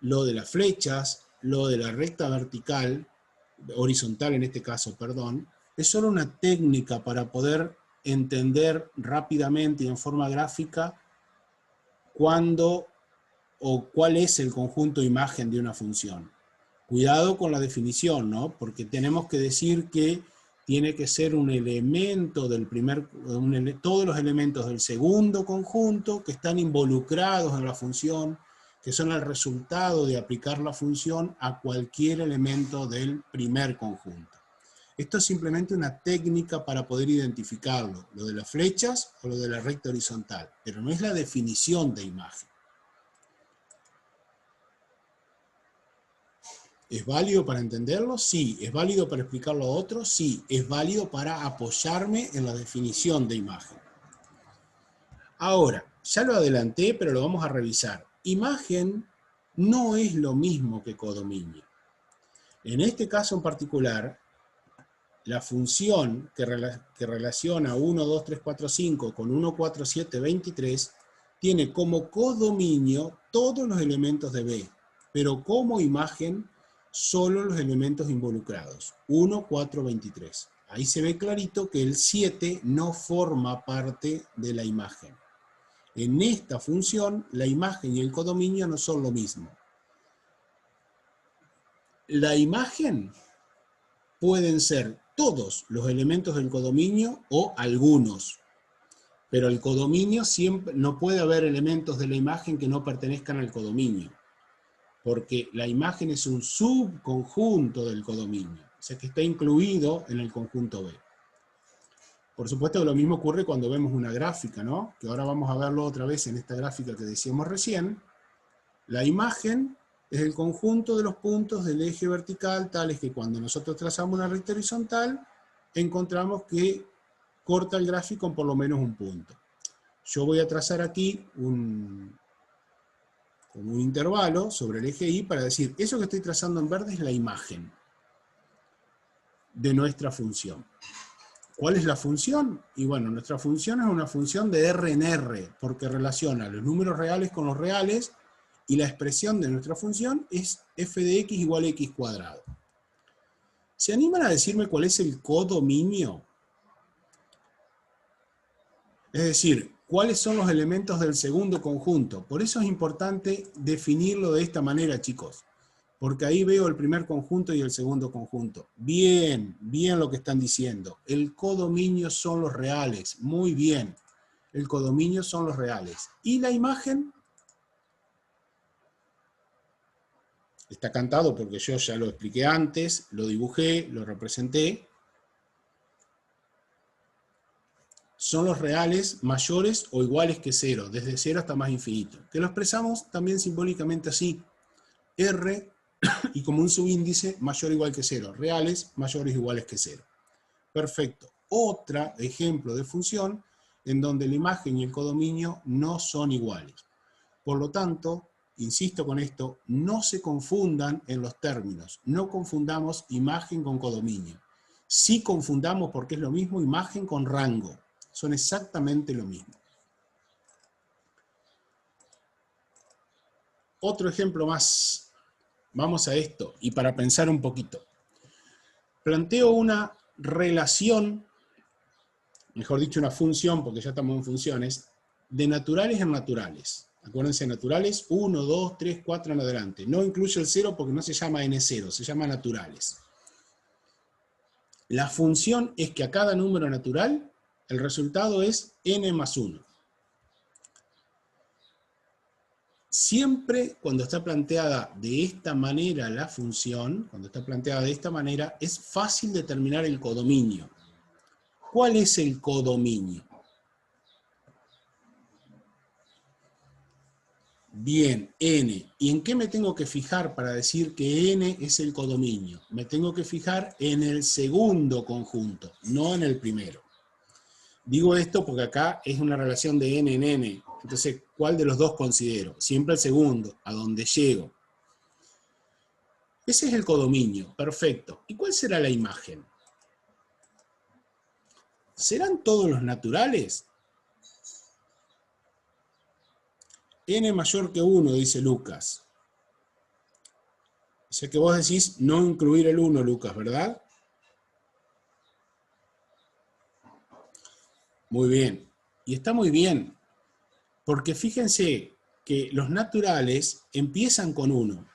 lo de las flechas, lo de la recta vertical, horizontal en este caso, perdón, es solo una técnica para poder entender rápidamente y en forma gráfica cuándo o cuál es el conjunto imagen de una función. Cuidado con la definición, ¿no? Porque tenemos que decir que tiene que ser un elemento del todos los elementos del segundo conjunto que están involucrados en la función, que son el resultado de aplicar la función a cualquier elemento del primer conjunto. Esto es simplemente una técnica para poder identificarlo, lo de las flechas o lo de la recta horizontal, pero no es la definición de imagen. ¿Es válido para entenderlo? Sí. ¿Es válido para explicarlo a otros? Sí. ¿Es válido para apoyarme en la definición de imagen? Ahora, ya lo adelanté, pero lo vamos a revisar. Imagen no es lo mismo que codominio. En este caso en particular, la función que relaciona 1, 2, 3, 4, 5 con 1, 4, 7, 23 tiene como codominio todos los elementos de B, pero como imagen solo los elementos involucrados, 1, 4, 23. Ahí se ve clarito que el 7 no forma parte de la imagen. En esta función, la imagen y el codominio no son lo mismo. La imagen pueden ser todos los elementos del codominio o algunos. Pero el codominio siempre, no puede haber elementos de la imagen que no pertenezcan al codominio, porque la imagen es un subconjunto del codominio, o sea que está incluido en el conjunto B. Por supuesto que lo mismo ocurre cuando vemos una gráfica, ¿no? Que ahora vamos a verlo otra vez en esta gráfica que decíamos recién. La imagen es el conjunto de los puntos del eje vertical, tales que cuando nosotros trazamos una recta horizontal, encontramos que corta el gráfico en por lo menos un punto. Yo voy a trazar aquí como un intervalo sobre el eje Y para decir, eso que estoy trazando en verde es la imagen de nuestra función. ¿Cuál es la función? Y bueno, nuestra función es una función de R en R, porque relaciona los números reales con los reales, y la expresión de nuestra función es f de x igual a x cuadrado. ¿Se animan a decirme cuál es el codominio? Es decir, ¿cuáles son los elementos del segundo conjunto? Por eso es importante definirlo de esta manera, chicos. Porque ahí veo el primer conjunto y el segundo conjunto. Bien, bien lo que están diciendo. El codominio son los reales. Muy bien. El codominio son los reales. ¿Y la imagen? Está cantado porque yo ya lo expliqué antes, lo dibujé, lo representé. Son los reales mayores o iguales que 0, desde 0 hasta más infinito. Que lo expresamos también simbólicamente así. R y como un subíndice mayor o igual que 0. Reales mayores o iguales que 0. Perfecto. Otro ejemplo de función en donde la imagen y el codominio no son iguales. Por lo tanto, insisto con esto, no se confundan en los términos. No confundamos imagen con codominio. Sí confundamos, porque es lo mismo, imagen con rango. Son exactamente lo mismo. Otro ejemplo más. Vamos a esto, y para pensar un poquito. Planteo una relación, mejor dicho una función, porque ya estamos en funciones, de naturales en naturales. Acuérdense, naturales, 1, 2, 3, 4 en adelante. No incluye el 0 porque no se llama n0, se llama naturales. La función es que a cada número natural, el resultado es n más 1. Siempre cuando está planteada de esta manera la función, cuando está planteada de esta manera, es fácil determinar el codominio. ¿Cuál es el codominio? Bien, n. ¿Y en qué me tengo que fijar para decir que n es el codominio? Me tengo que fijar en el segundo conjunto, no en el primero. Digo esto porque acá es una relación de n en n. Entonces, ¿cuál de los dos considero? Siempre el segundo, a donde llego. Ese es el codominio, perfecto. ¿Y cuál será la imagen? ¿Serán todos los naturales? N mayor que 1, dice Lucas. O sea que vos decís no incluir el 1, Lucas, ¿verdad? Muy bien. Y está muy bien. Porque fíjense que los naturales empiezan con 1.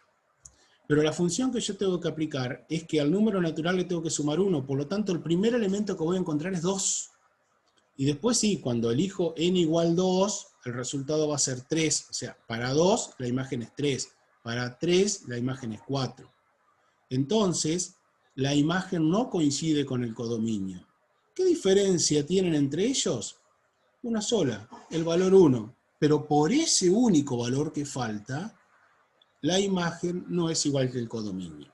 Pero la función que yo tengo que aplicar es que al número natural le tengo que sumar 1. Por lo tanto, el primer elemento que voy a encontrar es 2. Y después sí, cuando elijo n igual 2, el resultado va a ser 3. O sea, para 2 la imagen es 3. Para 3 la imagen es 4. Entonces, la imagen no coincide con el codominio. ¿Qué diferencia tienen entre ellos? Una sola, el valor 1. Pero por ese único valor que falta, la imagen no es igual que el codominio.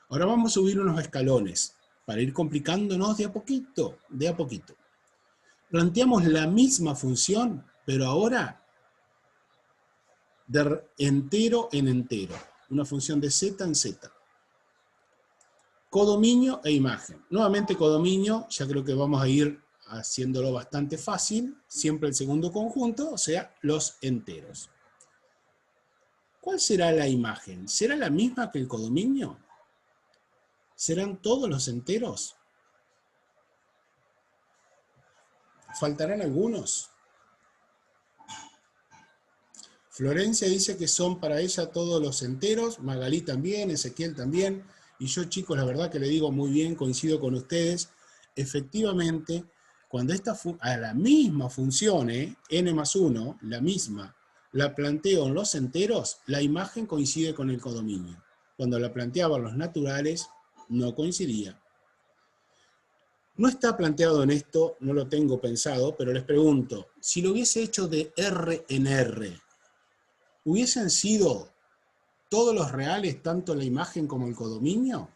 Ahora vamos a subir unos escalones para ir complicándonos de a poquito, de a poquito. Planteamos la misma función, pero ahora de entero en entero. Una función de z en z. Codominio e imagen. Nuevamente codominio, ya creo que vamos a ir haciéndolo bastante fácil, siempre el segundo conjunto, o sea, los enteros. ¿Cuál será la imagen? ¿Será la misma que el codominio? ¿Serán todos los enteros? ¿Faltarán algunos? Florencia dice que son para ella todos los enteros, Magalí también, Ezequiel también, y yo, chicos, la verdad que le digo muy bien, coincido con ustedes, efectivamente, cuando a la misma función, n más 1, la misma, la planteo en los enteros, la imagen coincide con el codominio. Cuando la planteaba en los naturales, no coincidía. No está planteado en esto, no lo tengo pensado, pero les pregunto, si lo hubiese hecho de R en R, ¿hubiesen sido todos los reales, tanto la imagen como el codominio?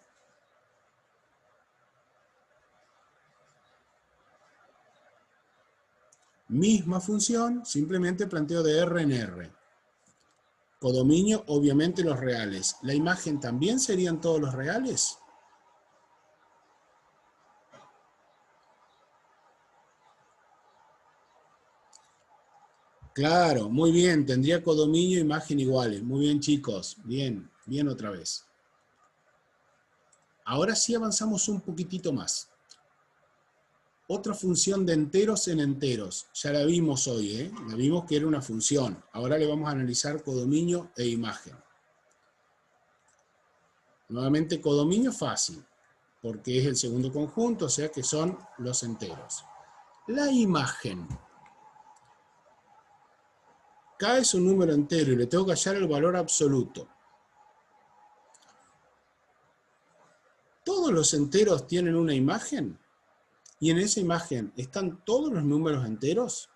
Misma función, simplemente planteo de R en R. Codominio, obviamente los reales. ¿La imagen también serían todos los reales? Claro, muy bien, tendría codominio e imagen iguales. Muy bien, chicos, bien, bien otra vez. Ahora sí avanzamos un poquitito más. Otra función de enteros en enteros. Ya la vimos hoy, la vimos que era una función. Ahora le vamos a analizar codominio e imagen. Nuevamente codominio fácil, porque es el segundo conjunto, o sea que son los enteros. La imagen. K es un número entero y le tengo que hallar el valor absoluto. ¿Todos los enteros tienen una imagen? ¿Y en esa imagen están todos los números enteros?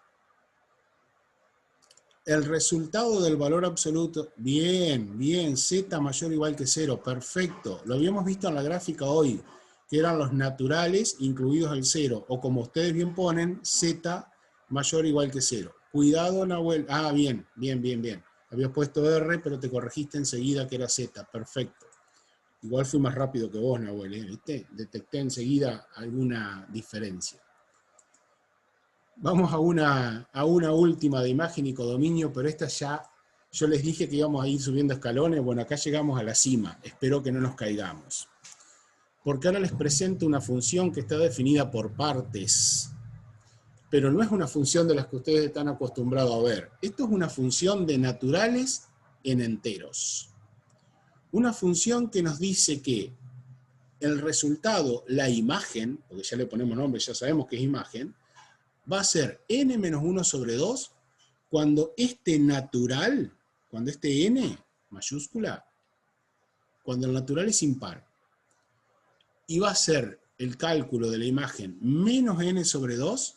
El resultado del valor absoluto, bien, bien, z mayor o igual que 0, perfecto. Lo habíamos visto en la gráfica hoy, que eran los naturales incluidos el 0, o como ustedes bien ponen, z mayor o igual que 0. Cuidado, Nahuel. Ah, bien, bien, bien, bien. Habías puesto R, pero te corregiste enseguida que era z, perfecto. Igual fui más rápido que vos, Nahuel, ¿viste? Detecté enseguida alguna diferencia. Vamos a una última de imagen y codominio, pero esta ya, yo les dije que íbamos a ir subiendo escalones, bueno, acá llegamos a la cima, espero que no nos caigamos. Porque ahora les presento una función que está definida por partes, pero no es una función de las que ustedes están acostumbrados a ver. Esto es una función de naturales en enteros. Una función que nos dice que el resultado, la imagen, porque ya le ponemos nombre, ya sabemos que es imagen, va a ser n-1 sobre 2 cuando este natural, cuando este n mayúscula, cuando el natural es impar. Y va a ser el cálculo de la imagen menos n sobre 2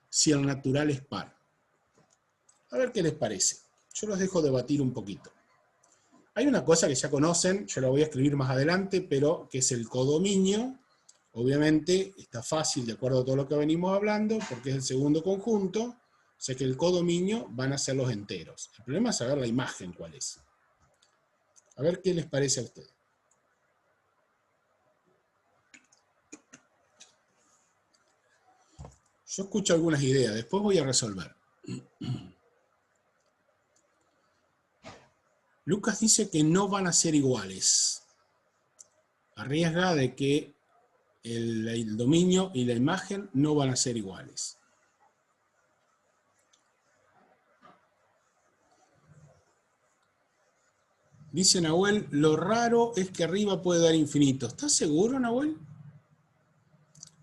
si el natural es par. A ver qué les parece. Yo los dejo debatir un poquito. Hay una cosa que ya conocen, yo la voy a escribir más adelante, pero que es el codominio. Obviamente está fácil de acuerdo a todo lo que venimos hablando, porque es el segundo conjunto, o sea que el codominio van a ser los enteros. El problema es saber la imagen cuál es. A ver qué les parece a ustedes. Yo escucho algunas ideas, después voy a resolver. Lucas dice que no van a ser iguales. Arriesga de que el dominio y la imagen no van a ser iguales. Dice Nahuel, lo raro es que arriba puede dar infinito. ¿Estás seguro, Nahuel?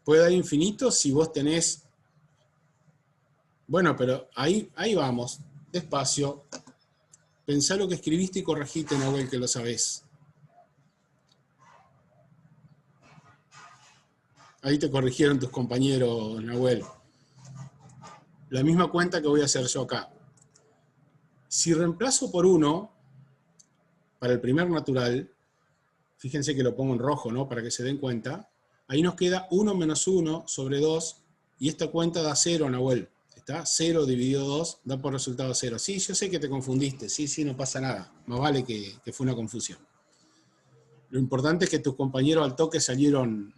Puede dar infinito si vos tenés... Bueno, pero ahí vamos, despacio. Pensá lo que escribiste y corregite, Nahuel, que lo sabés. Ahí te corrigieron tus compañeros, Nahuel. La misma cuenta que voy a hacer yo acá. Si reemplazo por 1, para el primer natural, fíjense que lo pongo en rojo, ¿no? Para que se den cuenta. Ahí nos queda 1 menos 1 sobre 2, y esta cuenta da 0, Nahuel. ¿Está? 0 dividido 2 da por resultado 0. Sí, yo sé que te confundiste, sí, no pasa nada. Más vale que fue una confusión. Lo importante es que tus compañeros al toque salieron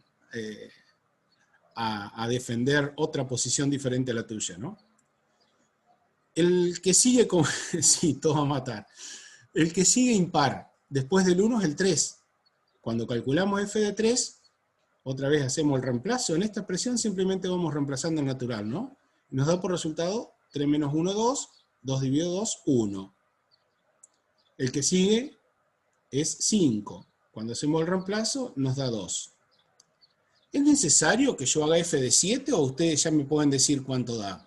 a defender otra posición diferente a la tuya, ¿no? El que sigue con... sí, todos a matar. El que sigue impar, después del 1 es el 3. Cuando calculamos f de 3, otra vez hacemos el reemplazo. En esta expresión simplemente vamos reemplazando el natural, ¿no? Nos da por resultado 3 menos 1, 2, 2 dividido 2, 1. El que sigue es 5. Cuando hacemos el reemplazo nos da 2. ¿Es necesario que yo haga f de 7 o ustedes ya me pueden decir cuánto da?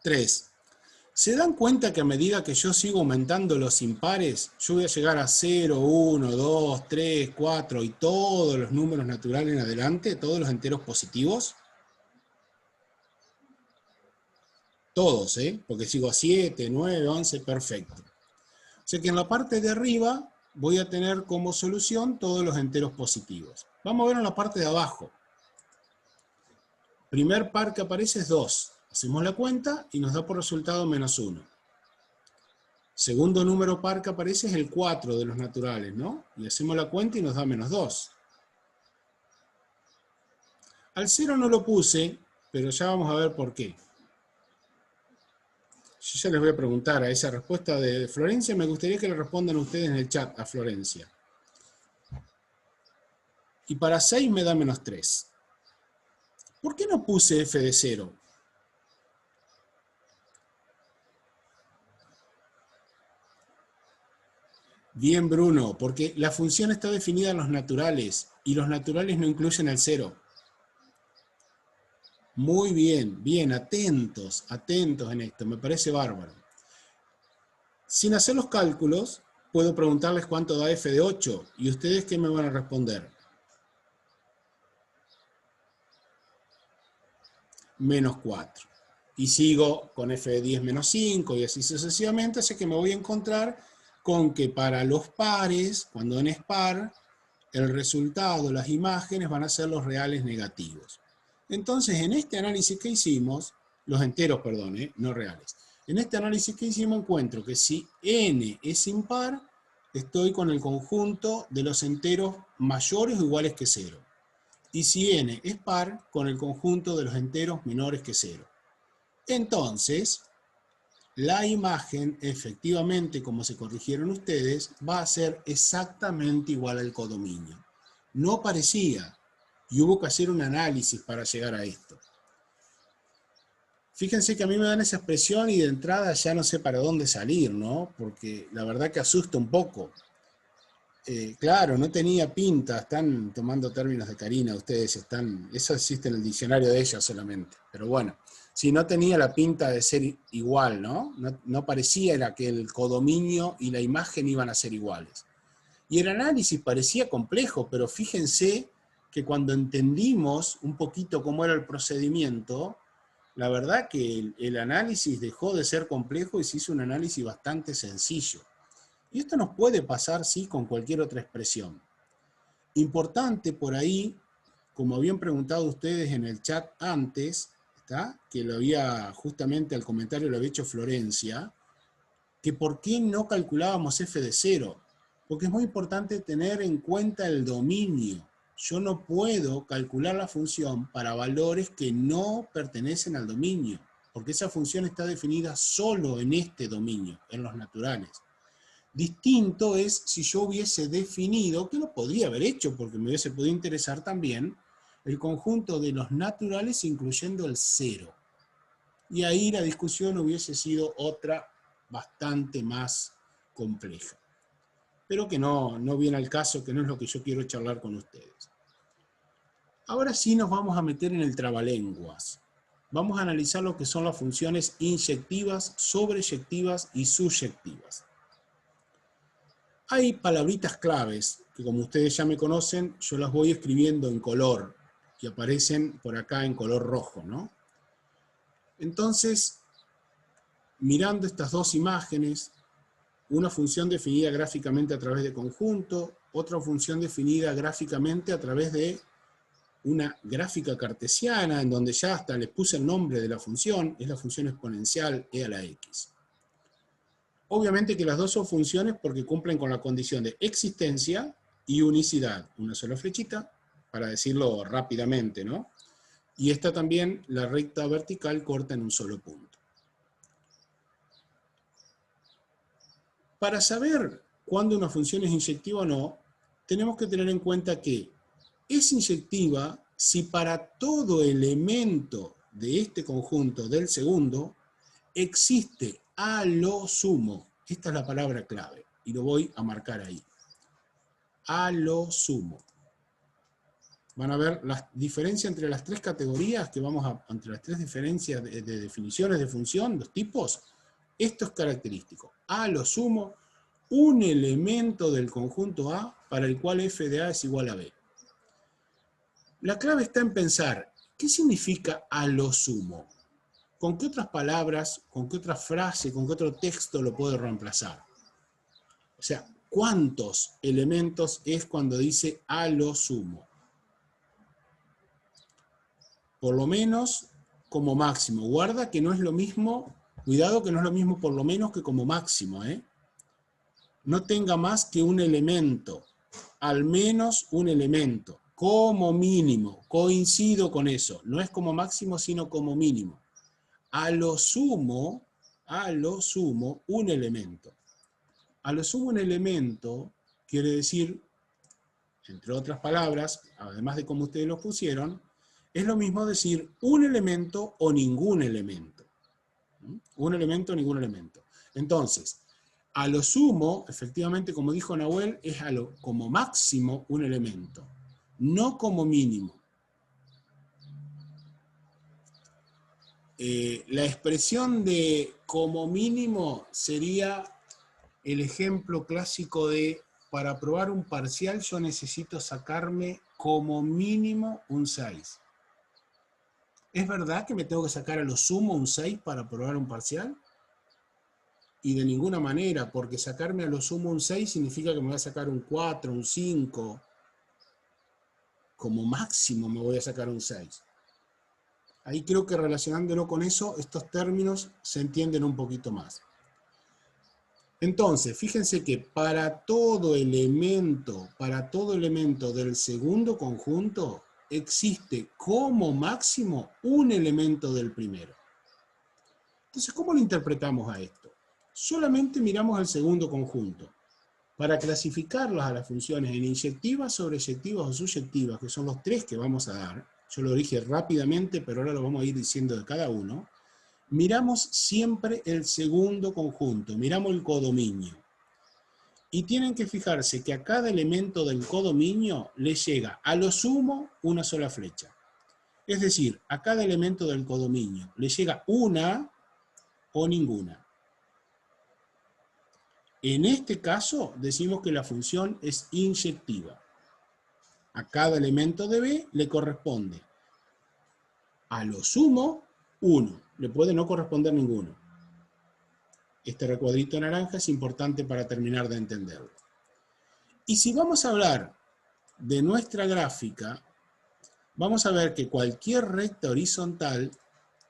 3. ¿Se dan cuenta que a medida que yo sigo aumentando los impares, yo voy a llegar a 0, 1, 2, 3, 4 y todos los números naturales en adelante, todos los enteros positivos? Todos, porque sigo a 7, 9, 11, perfecto. O sea que en la parte de arriba voy a tener como solución todos los enteros positivos. Vamos a ver en la parte de abajo. Primer par que aparece es 2. Hacemos la cuenta y nos da por resultado menos 1. Segundo número par que aparece es el 4 de los naturales, ¿no? Y hacemos la cuenta y nos da menos 2. Al 0 no lo puse, pero ya vamos a ver por qué. Yo ya les voy a preguntar a esa respuesta de Florencia. Me gustaría que le respondan ustedes en el chat a Florencia. Y para 6 me da menos 3. ¿Por qué no puse f de 0? Bien, Bruno, porque la función está definida en los naturales, y los naturales no incluyen el 0. Muy bien, bien, atentos en esto, me parece bárbaro. Sin hacer los cálculos, puedo preguntarles cuánto da f de 8, y ustedes ¿qué me van a responder? Menos 4. Y sigo con f de 10 menos 5, y así sucesivamente, así que me voy a encontrar con que para los pares, cuando n es par, el resultado, las imágenes van a ser los reales negativos. Entonces, en este análisis que hicimos, los enteros, perdón, no reales. En este análisis que hicimos encuentro que si n es impar, estoy con el conjunto de los enteros mayores o iguales que 0. Y si n es par, con el conjunto de los enteros menores que 0. Entonces, la imagen, efectivamente, como se corrigieron ustedes, va a ser exactamente igual al codominio. No parecía, y hubo que hacer un análisis para llegar a esto. Fíjense que a mí me dan esa expresión y de entrada ya no sé para dónde salir, ¿no? Porque la verdad que asusta un poco. Claro, no tenía pinta, están tomando términos de Karina, ustedes están, eso existe en el diccionario de ella solamente, pero bueno. Si no tenía la pinta de ser igual, ¿no? No parecía era que el codominio y la imagen iban a ser iguales. Y el análisis parecía complejo, pero fíjense que cuando entendimos un poquito cómo era el procedimiento, la verdad que el análisis dejó de ser complejo y se hizo un análisis bastante sencillo. Y esto nos puede pasar, sí, con cualquier otra expresión. Importante por ahí, como habían preguntado ustedes en el chat antes, ¿está? Que lo había, justamente al comentario lo había hecho Florencia, que por qué no calculábamos f de 0. Porque es muy importante tener en cuenta el dominio. Yo no puedo calcular la función para valores que no pertenecen al dominio, porque esa función está definida solo en este dominio, en los naturales. Distinto es si yo hubiese definido, que lo podría haber hecho porque me hubiese podido interesar también, el conjunto de los naturales incluyendo el 0. Y ahí la discusión hubiese sido otra bastante más compleja. Pero que no viene al caso, que no es lo que yo quiero charlar con ustedes. Ahora sí nos vamos a meter en el trabalenguas. Vamos a analizar lo que son las funciones inyectivas, sobreyectivas y subyectivas. Hay palabritas claves que, como ustedes ya me conocen, yo las voy escribiendo en color y aparecen por acá en color rojo, ¿no? Entonces, mirando estas dos imágenes, una función definida gráficamente a través de conjunto, otra función definida gráficamente a través de una gráfica cartesiana, en donde ya hasta les puse el nombre de la función, es la función exponencial e a la x. Obviamente que las dos son funciones porque cumplen con la condición de existencia y unicidad. Una sola flechita, para decirlo rápidamente, ¿no? Y esta también, la recta vertical, corta en un solo punto. Para saber cuándo una función es inyectiva o no, tenemos que tener en cuenta que es inyectiva si para todo elemento de este conjunto del segundo existe a lo sumo. Esta es la palabra clave y lo voy a marcar ahí. A lo sumo. Van a ver la diferencia entre las tres categorías que vamos a, entre las tres diferencias de definiciones de función, los tipos. Esto es característico. A lo sumo, un elemento del conjunto A para el cual f de A es igual a B. La clave está en pensar, ¿qué significa a lo sumo? ¿Con qué otras palabras, con qué otra frase, con qué otro texto lo puedo reemplazar? O sea, ¿cuántos elementos es cuando dice a lo sumo? Por lo menos como máximo. Guarda que no es lo mismo, cuidado que no es lo mismo por lo menos que como máximo, ¿eh? No tenga más que un elemento, al menos un elemento, como mínimo. Coincido con eso, no es como máximo, sino como mínimo. A lo sumo, un elemento. A lo sumo un elemento quiere decir, entre otras palabras, además de como ustedes lo pusieron, es lo mismo decir un elemento o ningún elemento. Un elemento o ningún elemento. Entonces, a lo sumo, efectivamente, como dijo Nahuel, es como máximo un elemento, no como mínimo. La expresión de como mínimo sería el ejemplo clásico de para probar un parcial yo necesito sacarme como mínimo un 6. ¿Es verdad que me tengo que sacar a lo sumo un 6 para probar un parcial? Y de ninguna manera, porque sacarme a lo sumo un 6 significa que me voy a sacar un 4, un 5. Como máximo me voy a sacar un 6. Ahí creo que relacionándolo con eso, estos términos se entienden un poquito más. Entonces, fíjense que para todo elemento del segundo conjunto, existe como máximo un elemento del primero. Entonces, ¿cómo lo interpretamos a esto? Solamente miramos el segundo conjunto. Para clasificarlas a las funciones en inyectivas, sobreyectivas o subyectivas, que son los tres que vamos a dar, yo lo dije rápidamente, pero ahora lo vamos a ir diciendo de cada uno, miramos siempre el segundo conjunto, miramos el codominio. Y tienen que fijarse que a cada elemento del codominio le llega a lo sumo una sola flecha. Es decir, a cada elemento del codominio le llega una o ninguna. En este caso decimos que la función es inyectiva. A cada elemento de B le corresponde a lo sumo 1. Le puede no corresponder ninguno. Este recuadrito naranja es importante para terminar de entenderlo. Y si vamos a hablar de nuestra gráfica, vamos a ver que cualquier recta horizontal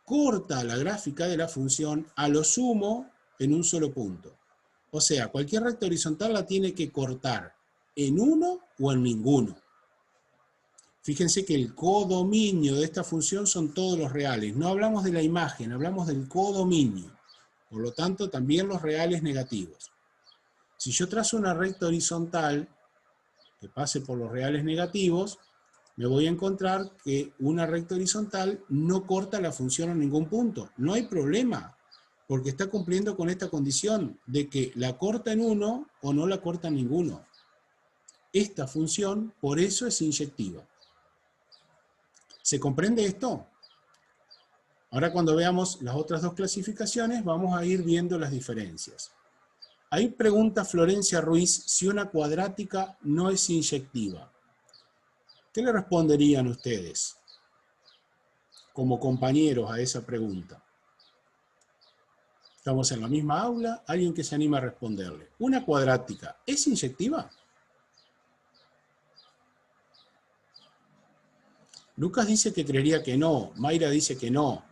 corta la gráfica de la función a lo sumo en un solo punto. O sea, cualquier recta horizontal la tiene que cortar en uno o en ninguno. Fíjense que el codominio de esta función son todos los reales. No hablamos de la imagen, hablamos del codominio. Por lo tanto, también los reales negativos. Si yo trazo una recta horizontal que pase por los reales negativos, me voy a encontrar que una recta horizontal no corta la función en ningún punto. No hay problema, porque está cumpliendo con esta condición de que la corta en uno o no la corta en ninguno. Esta función, por eso es inyectiva. ¿Se comprende esto? Ahora cuando veamos las otras dos clasificaciones, vamos a ir viendo las diferencias. Ahí pregunta Florencia Ruiz si una cuadrática no es inyectiva. ¿Qué le responderían ustedes como compañeros a esa pregunta? Estamos en la misma aula, alguien que se anima a responderle. ¿Una cuadrática es inyectiva? Lucas dice que creería que no, Mayra dice que no.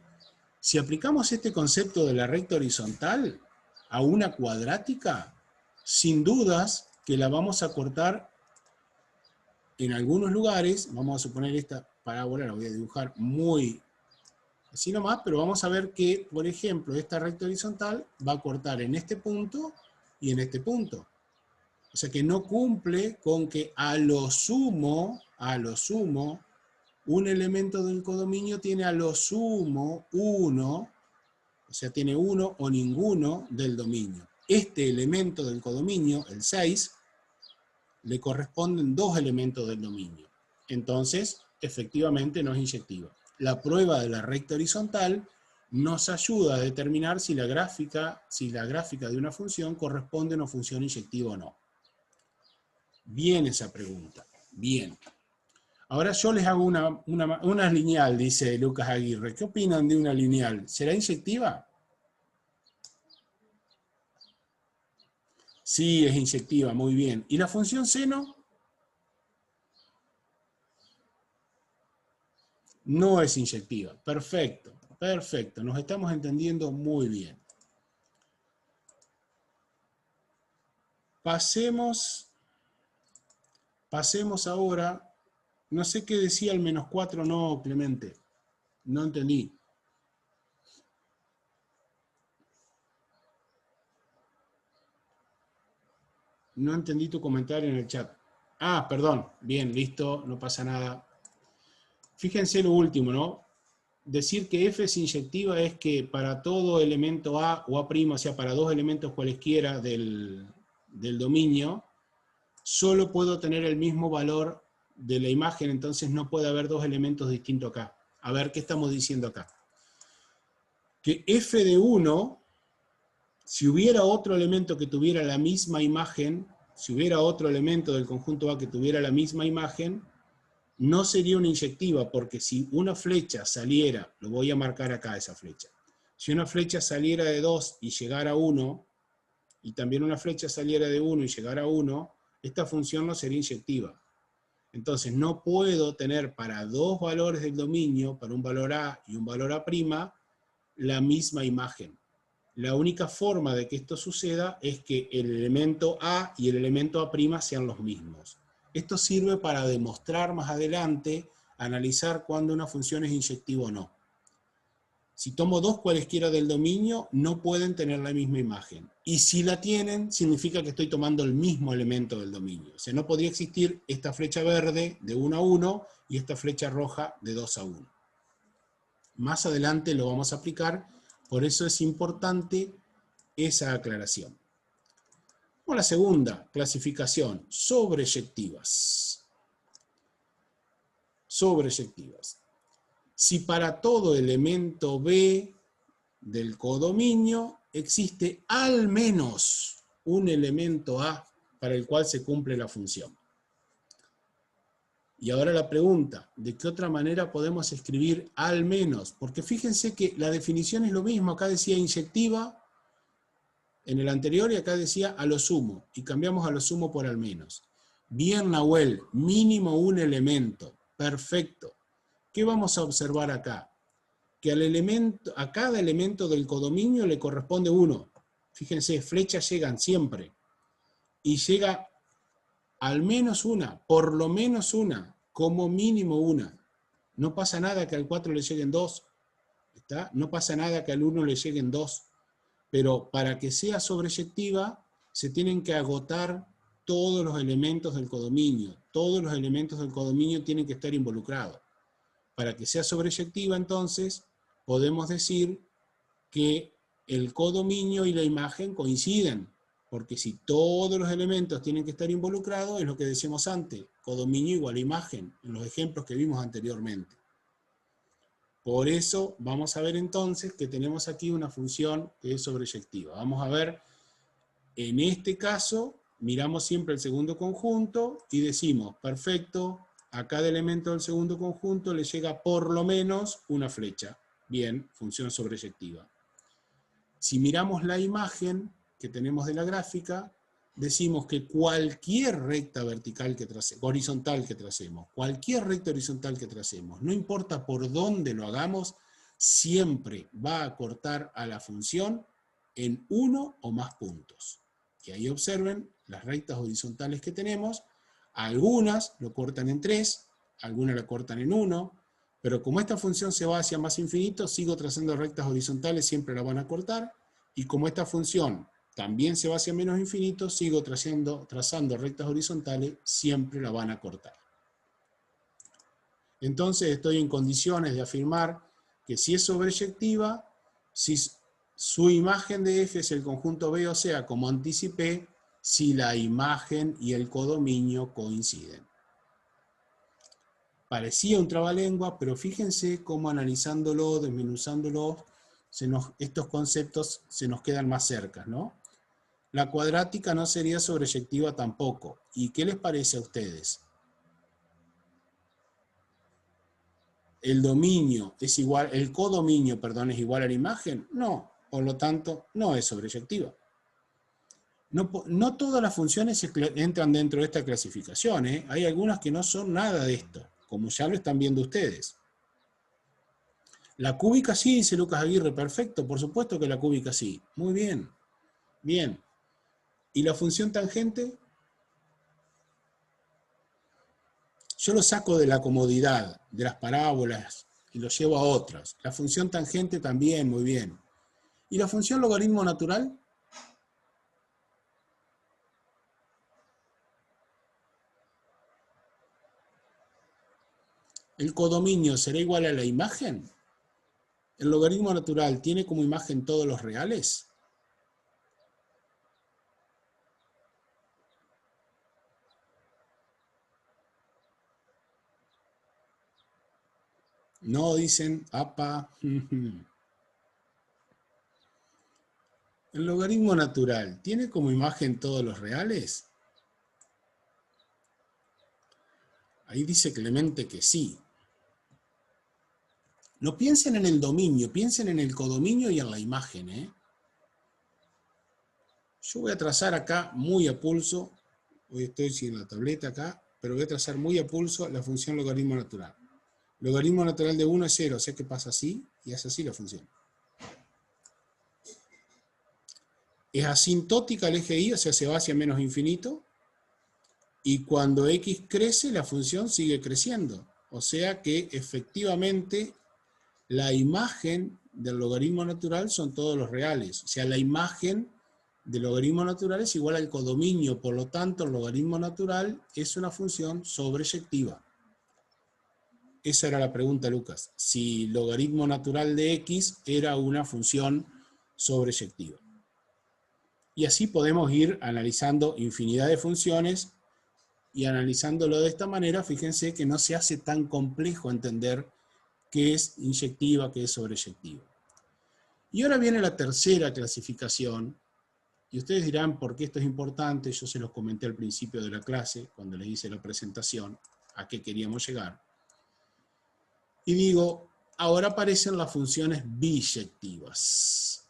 Si aplicamos este concepto de la recta horizontal, a una cuadrática, sin dudas que la vamos a cortar en algunos lugares. Vamos a suponer esta parábola, la voy a dibujar muy así nomás, pero vamos a ver que, por ejemplo, esta recta horizontal va a cortar en este punto y en este punto. O sea que no cumple con que a lo sumo, un elemento del codominio tiene a lo sumo 1, o sea, tiene 1 o ninguno del dominio. Este elemento del codominio, el 6, le corresponden 2 elementos del dominio. Entonces, efectivamente no es inyectiva. La prueba de la recta horizontal nos ayuda a determinar si la gráfica de una función corresponde a una función inyectiva o no. Bien esa pregunta, bien. Ahora yo les hago una lineal, dice Lucas Aguirre. ¿Qué opinan de una lineal? ¿Será inyectiva? Sí, es inyectiva, muy bien. ¿Y la función seno? No es inyectiva. Perfecto, perfecto. Nos estamos entendiendo muy bien. Pasemos ahora. No sé qué decía el -4, no, Clemente. No entendí. No entendí tu comentario en el chat. Ah, perdón. Bien, listo, no pasa nada. Fíjense lo último, ¿no? Decir que F es inyectiva es que para todo elemento A o A', o sea, para dos elementos cualesquiera del dominio, solo puedo tener el mismo valor de la imagen, entonces no puede haber dos elementos distintos acá. A ver, ¿qué estamos diciendo acá? Que F de 1, si hubiera otro elemento que tuviera la misma imagen, si hubiera otro elemento del conjunto A que tuviera la misma imagen, no sería una inyectiva, porque si una flecha saliera, lo voy a marcar acá esa flecha, si una flecha saliera de 2 y llegara a 1, y también una flecha saliera de 1 y llegara a 1, esta función no sería inyectiva. Entonces no puedo tener para dos valores del dominio, para un valor A y un valor A', la misma imagen. La única forma de que esto suceda es que el elemento A y el elemento A' sean los mismos. Esto sirve para demostrar más adelante, analizar cuándo una función es inyectiva o no. Si tomo dos cualesquiera del dominio, no pueden tener la misma imagen. Y si la tienen, significa que estoy tomando el mismo elemento del dominio. O sea, no podría existir esta flecha verde de 1 a 1 y esta flecha roja de 2 a 1. Más adelante lo vamos a aplicar, por eso es importante esa aclaración. Vamos a la segunda clasificación, sobreyectivas. Sobreyectivas. Si para todo elemento B del codominio existe al menos un elemento A para el cual se cumple la función. Y ahora la pregunta, ¿de qué otra manera podemos escribir al menos? Porque fíjense que la definición es lo mismo, acá decía inyectiva en el anterior y acá decía a lo sumo, y cambiamos a lo sumo por al menos. Bien, Nahuel, mínimo un elemento, perfecto. ¿Qué vamos a observar acá? Que a cada elemento del codominio le corresponde uno. Fíjense, flechas llegan siempre. Y llega al menos una, por lo menos una, como mínimo una. No pasa nada que al 4 le lleguen 2. ¿Está? No pasa nada que al 1 le lleguen 2. Pero para que sea sobreyectiva, se tienen que agotar todos los elementos del codominio. Todos los elementos del codominio tienen que estar involucrados. Para que sea sobreyectiva, entonces, podemos decir que el codominio y la imagen coinciden, porque si todos los elementos tienen que estar involucrados, es lo que decíamos antes, codominio igual a imagen, en los ejemplos que vimos anteriormente. Por eso vamos a ver entonces que tenemos aquí una función que es sobreyectiva. Vamos a ver, en este caso, miramos siempre el segundo conjunto y decimos, perfecto, a cada elemento del segundo conjunto le llega por lo menos una flecha. Bien, función sobreyectiva. Si miramos la imagen que tenemos de la gráfica, decimos que cualquier recta vertical que tracemos, horizontal que tracemos, cualquier recta horizontal que tracemos, no importa por dónde lo hagamos, siempre va a cortar a la función en uno o más puntos. Y ahí observen las rectas horizontales que tenemos. Algunas lo cortan en 3, algunas lo cortan en 1, pero como esta función se va hacia más infinito, sigo trazando rectas horizontales, siempre la van a cortar, y como esta función también se va hacia menos infinito, sigo trazando rectas horizontales, siempre la van a cortar. Entonces estoy en condiciones de afirmar que si es sobreyectiva, si su imagen de F es el conjunto B, o sea, como anticipé, si la imagen y el codominio coinciden. Parecía un trabalengua, pero fíjense cómo analizándolo, desmenuzándolo, estos conceptos se nos quedan más cerca, ¿no? La cuadrática no sería sobreyectiva tampoco. ¿Y qué les parece a ustedes? El codominio, perdón, es igual a la imagen. No, por lo tanto, no es sobreyectiva. No todas las funciones entran dentro de esta clasificación, ¿eh? Hay algunas que no son nada de esto, como ya lo están viendo ustedes. La cúbica sí, dice Lucas Aguirre, perfecto, por supuesto que la cúbica sí. Muy bien, bien. ¿Y la función tangente? Yo lo saco de la comodidad, de las parábolas, y lo llevo a otras. La función tangente también, muy bien. ¿Y la función logaritmo natural? ¿El codominio será igual a la imagen? ¿El logaritmo natural tiene como imagen todos los reales? No, dicen, apa. ¿El logaritmo natural tiene como imagen todos los reales? Ahí dice Clemente que sí. No piensen en el dominio, piensen en el codominio y en la imagen, ¿eh? Yo voy a trazar acá muy a pulso, hoy estoy sin la tableta acá, pero voy a trazar muy a pulso la función logaritmo natural. Logaritmo natural de 1 es 0, o sea que pasa así, y es así la función. Es asintótica al eje y, o sea, se va hacia menos infinito, y cuando x crece, la función sigue creciendo. O sea que efectivamente la imagen del logaritmo natural son todos los reales. O sea, la imagen del logaritmo natural es igual al codominio, por lo tanto el logaritmo natural es una función sobreyectiva. Esa era la pregunta, Lucas. Si logaritmo natural de x era una función sobreyectiva. Y así podemos ir analizando infinidad de funciones, y analizándolo de esta manera, fíjense que no se hace tan complejo entender qué es inyectiva, qué es sobreyectiva. Y ahora viene la tercera clasificación, y ustedes dirán por qué esto es importante. Yo se los comenté al principio de la clase, cuando les hice la presentación, a qué queríamos llegar. Y digo, ahora aparecen las funciones biyectivas.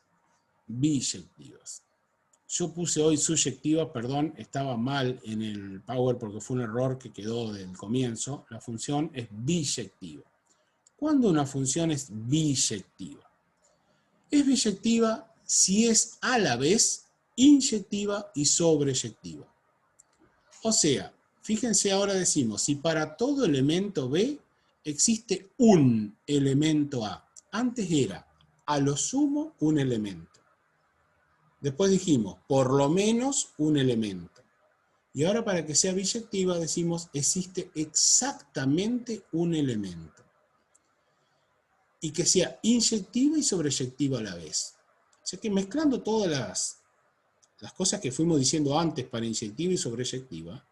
Biyectivas. Yo puse hoy subyectiva, perdón, estaba mal en el Power porque fue un error que quedó del comienzo. La función es biyectiva. ¿Cuándo una función es biyectiva? Es biyectiva si es a la vez inyectiva y sobreyectiva. O sea, fíjense, ahora decimos, si para todo elemento B existe un elemento A. Antes era, a lo sumo, un elemento. Después dijimos, por lo menos un elemento. Y ahora para que sea biyectiva decimos, existe exactamente un elemento. Y que sea inyectiva y sobreyectiva a la vez. O sea que mezclando todas las cosas que fuimos diciendo antes para inyectiva y sobreyectiva,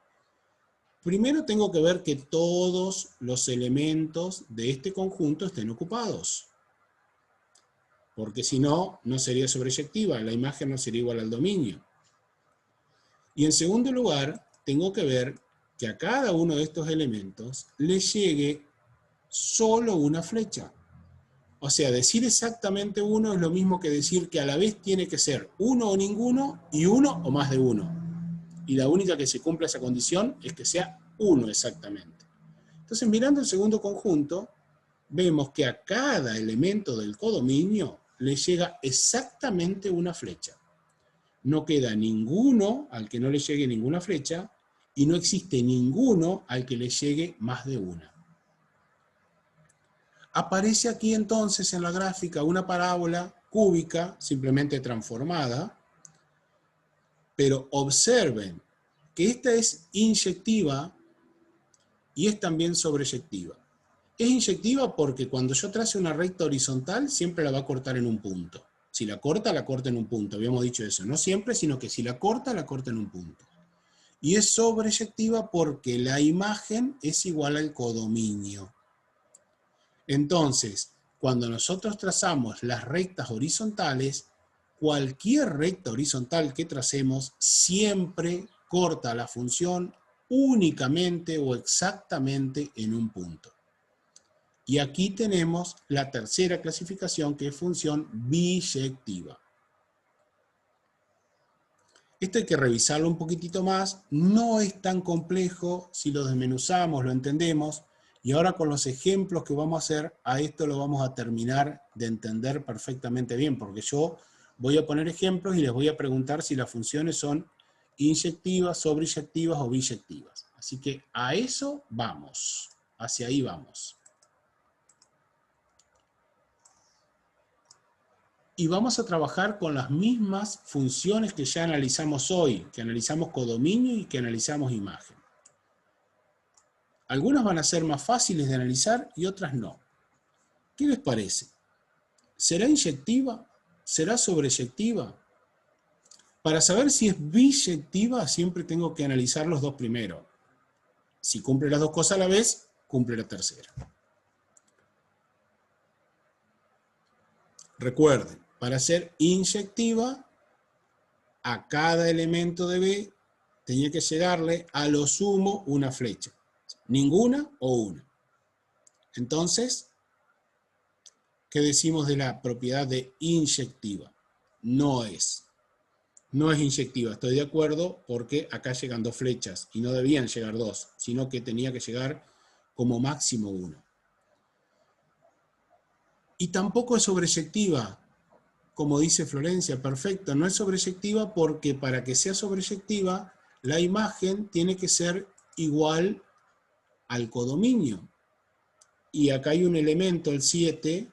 primero tengo que ver que todos los elementos de este conjunto estén ocupados. Porque si no, no sería sobreyectiva, la imagen no sería igual al dominio. Y en segundo lugar, tengo que ver que a cada uno de estos elementos le llegue solo una flecha. O sea, decir exactamente uno es lo mismo que decir que a la vez tiene que ser uno o ninguno y uno o más de uno. Y la única que se cumpla esa condición es que sea uno exactamente. Entonces, mirando el segundo conjunto, vemos que a cada elemento del codominio le llega exactamente una flecha. No queda ninguno al que no le llegue ninguna flecha y no existe ninguno al que le llegue más de una. Aparece aquí entonces en la gráfica una parábola cúbica, simplemente transformada, pero observen que esta es inyectiva y es también sobreyectiva. Es inyectiva porque cuando yo trace una recta horizontal siempre la va a cortar en un punto. Si la corta en un punto, habíamos dicho eso. No siempre, sino que si la corta en un punto. Y es sobreyectiva porque la imagen es igual al codominio. Entonces, cuando nosotros trazamos las rectas horizontales, cualquier recta horizontal que tracemos siempre corta la función únicamente o exactamente en un punto. Y aquí tenemos la tercera clasificación, que es función biyectiva. Esto hay que revisarlo un poquitito más, no es tan complejo, si lo desmenuzamos, lo entendemos, y ahora con los ejemplos que vamos a hacer, a esto lo vamos a terminar de entender perfectamente bien, porque yo voy a poner ejemplos y les voy a preguntar si las funciones son inyectivas, sobreyectivas o biyectivas. Así que a eso vamos, hacia ahí vamos. Y vamos a trabajar con las mismas funciones que ya analizamos hoy, que analizamos codominio y que analizamos imagen. Algunas van a ser más fáciles de analizar y otras no. ¿Qué les parece? ¿Será inyectiva? ¿Será sobreyectiva? Para saber si es biyectiva, siempre tengo que analizar los dos primero. Si cumple las dos cosas a la vez, cumple la tercera. Recuerden, para ser inyectiva, a cada elemento de B tenía que llegarle a lo sumo una flecha. Ninguna o una. Entonces, ¿qué decimos de la propiedad de inyectiva? No es inyectiva, estoy de acuerdo, porque acá llegan dos flechas y no debían llegar dos, sino que tenía que llegar como máximo una. Y tampoco es sobreyectiva, como dice Florencia, perfecto, no es sobreyectiva porque para que sea sobreyectiva, la imagen tiene que ser igual al codominio. Y acá hay un elemento, el 7,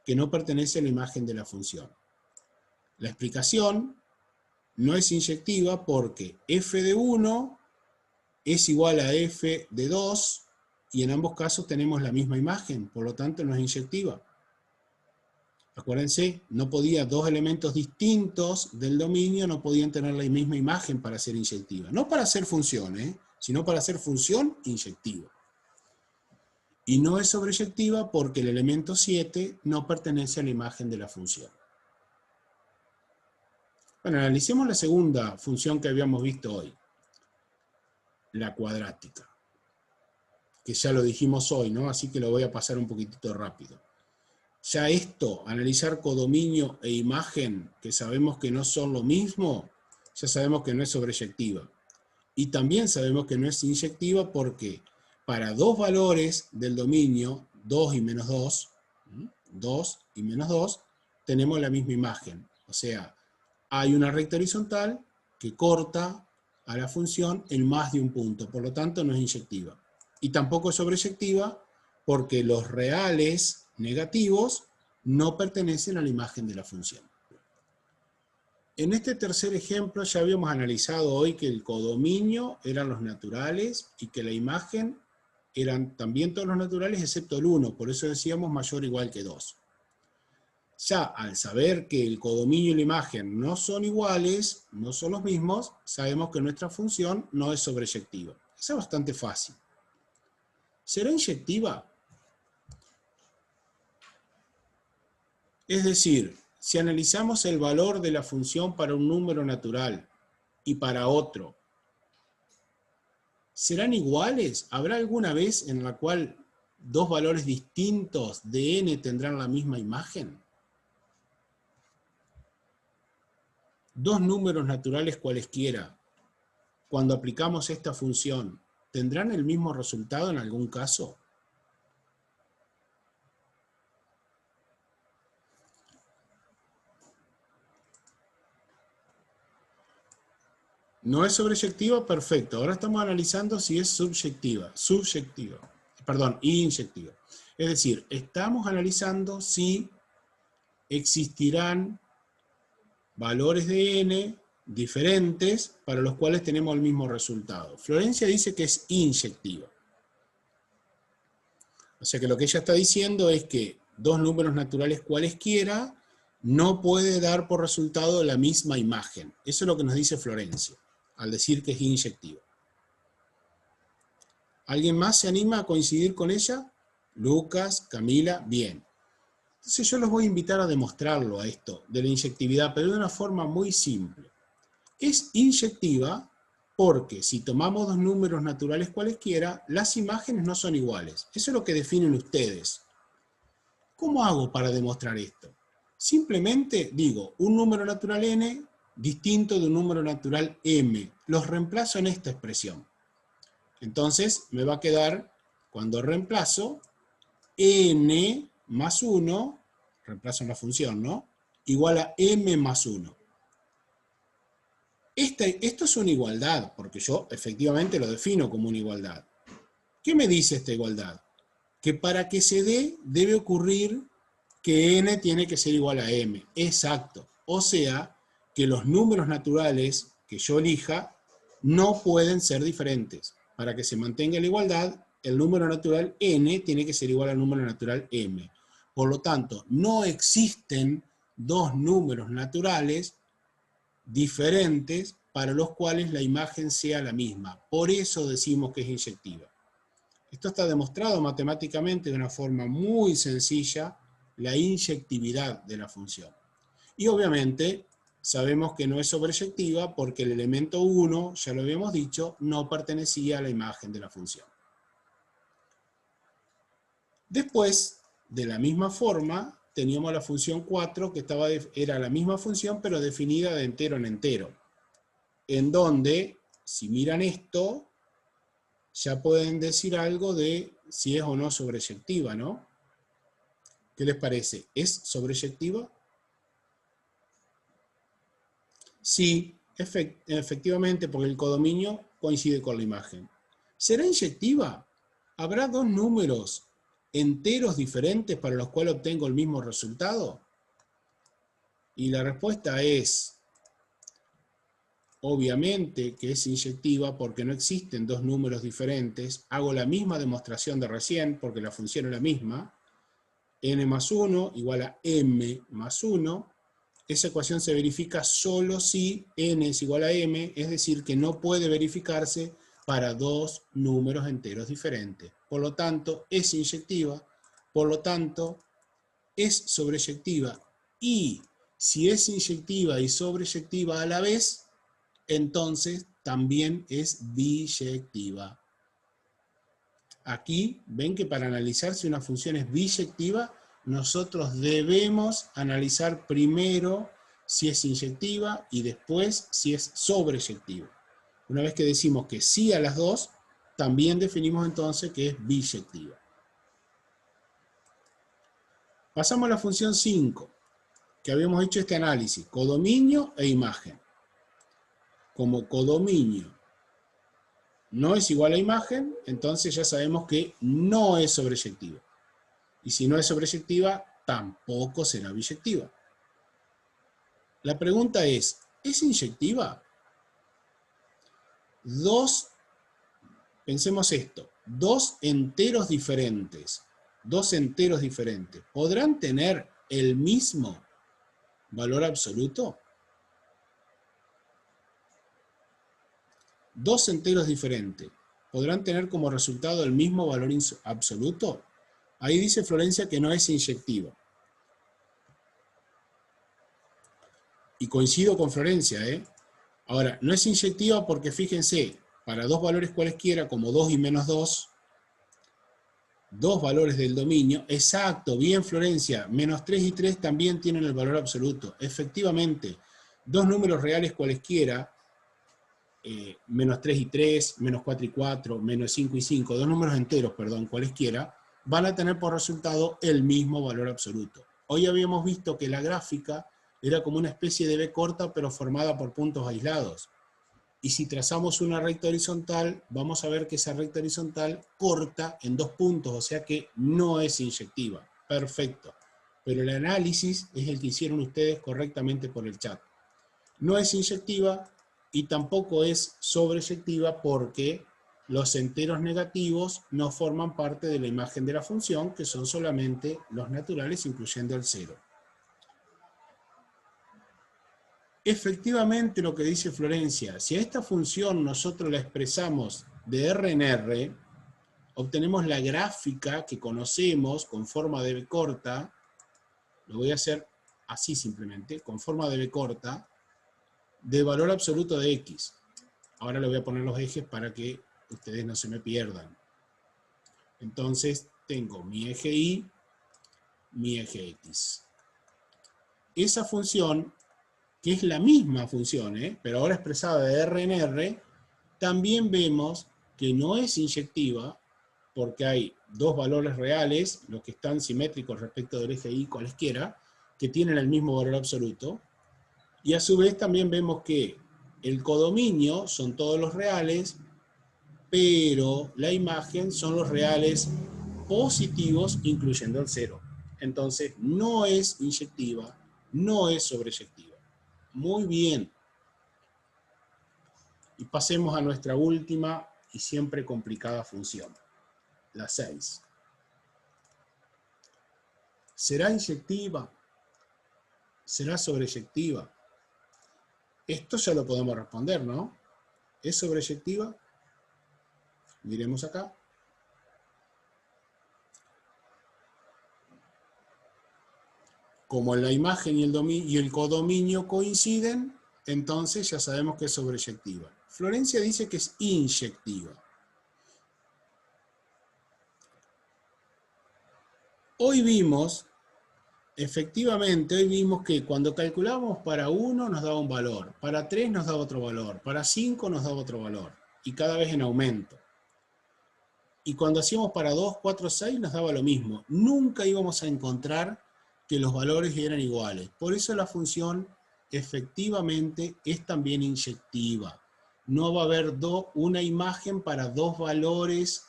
que no pertenece a la imagen de la función. La explicación no es inyectiva porque f de 1 es igual a f de 2 y en ambos casos tenemos la misma imagen, por lo tanto no es inyectiva. Acuérdense, no podía dos elementos distintos del dominio, no podían tener la misma imagen para ser inyectiva. No para hacer función, sino para hacer función inyectiva. Y no es sobreyectiva porque el elemento 7 no pertenece a la imagen de la función. Bueno, analicemos la segunda función que habíamos visto hoy, la cuadrática, que ya lo dijimos hoy, ¿no? Así que lo voy a pasar un poquitito rápido. Ya esto, analizar codominio e imagen, que sabemos que no son lo mismo, ya sabemos que no es sobreyectiva. Y también sabemos que no es inyectiva porque para dos valores del dominio, 2 y menos 2, 2 y menos 2, tenemos la misma imagen. O sea, hay una recta horizontal que corta a la función en más de un punto, por lo tanto no es inyectiva. Y tampoco es sobreyectiva porque los reales negativos no pertenecen a la imagen de la función. En este tercer ejemplo ya habíamos analizado hoy que el codominio eran los naturales y que la imagen eran también todos los naturales excepto el 1, por eso decíamos mayor o igual que 2. Ya al saber que el codominio y la imagen no son iguales, no son los mismos, sabemos que nuestra función no es sobreyectiva. Eso es bastante fácil. ¿Será inyectiva? Es decir, si analizamos el valor de la función para un número natural y para otro, ¿serán iguales? ¿Habrá alguna vez en la cual dos valores distintos de n tendrán la misma imagen? Dos números naturales cualesquiera, cuando aplicamos esta función, ¿tendrán el mismo resultado en algún caso? No es sobreyectiva, perfecto. Ahora estamos analizando si es inyectiva. Es decir, estamos analizando si existirán valores de n diferentes para los cuales tenemos el mismo resultado. Florencia dice que es inyectiva. O sea que lo que ella está diciendo es que dos números naturales cualesquiera no puede dar por resultado la misma imagen. Eso es lo que nos dice Florencia, al decir que es inyectiva. ¿Alguien más se anima a coincidir con ella? Lucas, Camila, bien. Entonces yo los voy a invitar a demostrarlo a esto, de la inyectividad, pero de una forma muy simple. Es inyectiva porque si tomamos dos números naturales cualesquiera, las imágenes no son iguales. Eso es lo que definen ustedes. ¿Cómo hago para demostrar esto? Simplemente digo, un número natural n distinto de un número natural m. Los reemplazo en esta expresión. Entonces me va a quedar, cuando reemplazo, n más 1, reemplazo en la función, ¿no? Igual a m más 1. Esto es una igualdad, porque yo efectivamente lo defino como una igualdad. ¿Qué me dice esta igualdad? Que para que se dé, debe ocurrir que n tiene que ser igual a m. Exacto. O sea, que los números naturales que yo elija no pueden ser diferentes. Para que se mantenga la igualdad, el número natural n tiene que ser igual al número natural m. Por lo tanto, no existen dos números naturales diferentes para los cuales la imagen sea la misma. Por eso decimos que es inyectiva. Esto está demostrado matemáticamente de una forma muy sencilla, la inyectividad de la función. Y obviamente sabemos que no es sobreyectiva porque el elemento 1, ya lo habíamos dicho, no pertenecía a la imagen de la función. Después, de la misma forma, teníamos la función 4, que era la misma función, pero definida de entero en entero. En donde, si miran esto, ya pueden decir algo de si es o no sobreyectiva, ¿no? ¿Qué les parece? ¿Es sobreyectiva? Sí, efectivamente, porque el codominio coincide con la imagen. ¿Será inyectiva? ¿Habrá dos números enteros diferentes para los cuales obtengo el mismo resultado? Y la respuesta es, obviamente que es inyectiva porque no existen dos números diferentes. Hago la misma demostración de recién porque la función es la misma. N más 1 igual a m más 1. Esa ecuación se verifica solo si n es igual a m, es decir, que no puede verificarse para dos números enteros diferentes. Por lo tanto, es inyectiva, por lo tanto, es sobreyectiva. Y si es inyectiva y sobreyectiva a la vez, entonces también es biyectiva. Aquí ven que para analizar si una función es biyectiva, nosotros debemos analizar primero si es inyectiva y después si es sobreyectiva. Una vez que decimos que sí a las dos, también definimos entonces que es biyectiva. Pasamos a la función 5, que habíamos hecho este análisis, codominio e imagen. Como codominio no es igual a imagen, entonces ya sabemos que no es sobreyectiva. Y si no es sobreyectiva, tampoco será biyectiva. La pregunta es inyectiva? Pensemos esto, dos enteros diferentes, ¿podrán tener el mismo valor absoluto? Dos enteros diferentes, ¿podrán tener como resultado el mismo valor absoluto? Ahí dice Florencia que no es inyectiva. Y coincido con Florencia, ¿eh? Ahora, no es inyectiva porque fíjense, para dos valores cualesquiera, como 2 y menos 2, dos valores del dominio, exacto, bien Florencia, menos 3 y 3 también tienen el valor absoluto. Efectivamente, dos números reales cualesquiera, menos 3 y 3, menos 4 y 4, menos 5 y 5, dos números enteros, perdón, cualesquiera, van a tener por resultado el mismo valor absoluto. Hoy habíamos visto que la gráfica era como una especie de B corta, pero formada por puntos aislados. Y si trazamos una recta horizontal, vamos a ver que esa recta horizontal corta en 2 puntos, o sea que no es inyectiva. Perfecto. Pero el análisis es el que hicieron ustedes correctamente por el chat. No es inyectiva y tampoco es sobreyectiva porque los enteros negativos no forman parte de la imagen de la función, que son solamente los naturales, incluyendo el 0. Efectivamente lo que dice Florencia, si a esta función nosotros la expresamos de R en R, obtenemos la gráfica que conocemos con forma de B corta, lo voy a hacer así simplemente, con forma de B corta, de valor absoluto de X. Ahora le voy a poner los ejes para que ustedes no se me pierdan. Entonces tengo mi eje Y, mi eje X. Esa función, que es la misma función, pero ahora expresada de R en R, también vemos que no es inyectiva, porque hay dos valores reales, los que están simétricos respecto del eje Y cualesquiera, que tienen el mismo valor absoluto, y a su vez también vemos que el codominio son todos los reales, pero la imagen son los reales positivos, incluyendo el 0. Entonces, no es inyectiva, no es sobreyectiva. Muy bien. Y pasemos a nuestra última y siempre complicada función, la 6. ¿Será inyectiva? ¿Será sobreyectiva? Esto ya lo podemos responder, ¿no? ¿Es sobreyectiva? Miremos acá. Como la imagen y el codominio coinciden, entonces ya sabemos que es sobreyectiva. Florencia dice que es inyectiva. Hoy vimos, efectivamente, hoy vimos que cuando calculamos para 1 nos daba un valor, para 3 nos daba otro valor, para 5 nos daba otro valor, y cada vez en aumento. Y cuando hacíamos para 2, 4, 6 nos daba lo mismo. Nunca íbamos a encontrar que los valores eran iguales. Por eso la función efectivamente es también inyectiva. No va a haber una imagen para dos valores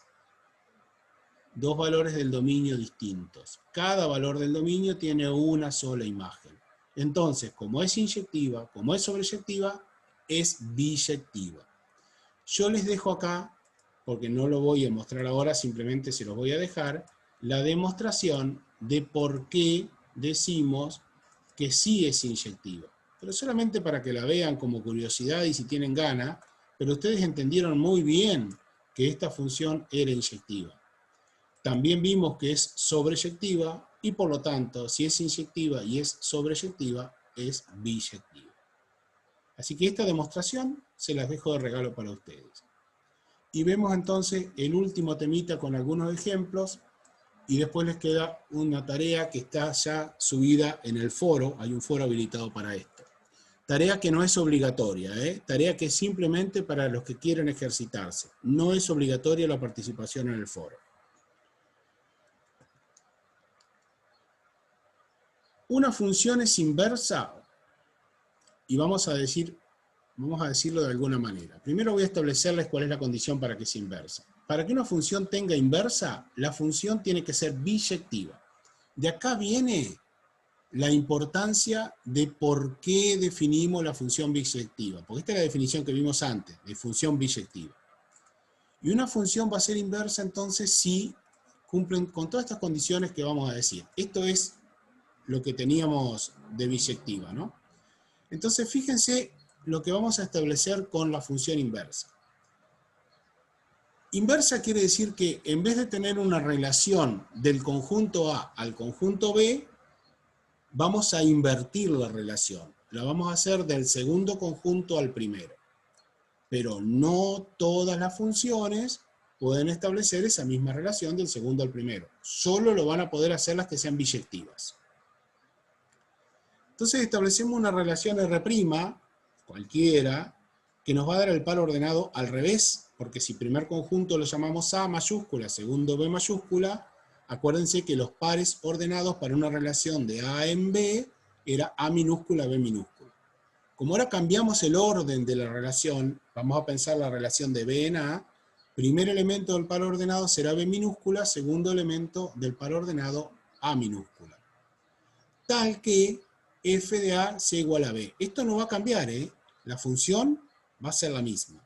del dominio distintos. Cada valor del dominio tiene una sola imagen. Entonces, como es inyectiva, como es sobreyectiva, es biyectiva. Yo les dejo acá, porque no lo voy a mostrar ahora, simplemente se los voy a dejar, la demostración de por qué decimos que sí es inyectiva. Pero solamente para que la vean como curiosidad y si tienen ganas, pero ustedes entendieron muy bien que esta función era inyectiva. También vimos que es sobreyectiva y por lo tanto, si es inyectiva y es sobreyectiva, es biyectiva. Así que esta demostración se las dejo de regalo para ustedes. Y vemos entonces el último temita con algunos ejemplos y después les queda una tarea que está ya subida en el foro, hay un foro habilitado para esto. Tarea que no es obligatoria, tarea que es simplemente para los que quieren ejercitarse. No es obligatoria la participación en el foro. Una función es inversa y vamos a decirlo de alguna manera. Primero voy a establecerles cuál es la condición para que sea inversa. Para que una función tenga inversa, la función tiene que ser biyectiva. De acá viene la importancia de por qué definimos la función biyectiva. Porque esta es la definición que vimos antes, de función biyectiva. Y una función va a ser inversa entonces si cumplen con todas estas condiciones que vamos a decir. Esto es lo que teníamos de biyectiva, ¿no? Entonces fíjense lo que vamos a establecer con la función inversa. Inversa quiere decir que en vez de tener una relación del conjunto A al conjunto B, vamos a invertir la relación. La vamos a hacer del segundo conjunto al primero. Pero no todas las funciones pueden establecer esa misma relación del segundo al primero. Solo lo van a poder hacer las que sean biyectivas. Entonces establecemos una relación R', cualquiera, que nos va a dar el par ordenado al revés, porque si primer conjunto lo llamamos A mayúscula, segundo B mayúscula, acuérdense que los pares ordenados para una relación de A en B era A minúscula, B minúscula. Como ahora cambiamos el orden de la relación, vamos a pensar la relación de B en A, primer elemento del par ordenado será B minúscula, segundo elemento del par ordenado A minúscula. Tal que f de A sea igual a B. Esto no va a cambiar, ¿eh? La función va a ser la misma.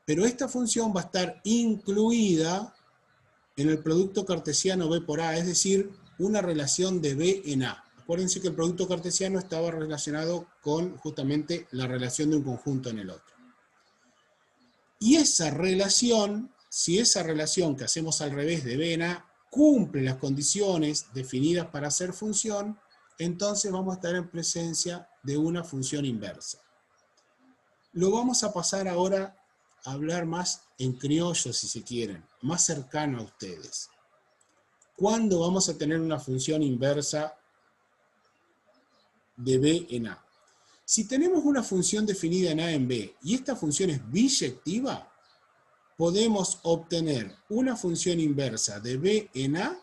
Pero esta función va a estar incluida en el producto cartesiano B por A, es decir, una relación de B en A. Acuérdense que el producto cartesiano estaba relacionado con justamente la relación de un conjunto en el otro. Y esa relación, si esa relación que hacemos al revés de B en A cumple las condiciones definidas para ser función, entonces vamos a estar en presencia de una función inversa. Lo vamos a pasar ahora a hablar más en criollo, si se quieren, más cercano a ustedes. ¿Cuándo vamos a tener una función inversa de B en A? Si tenemos una función definida en A en B y esta función es biyectiva, podemos obtener una función inversa de B en A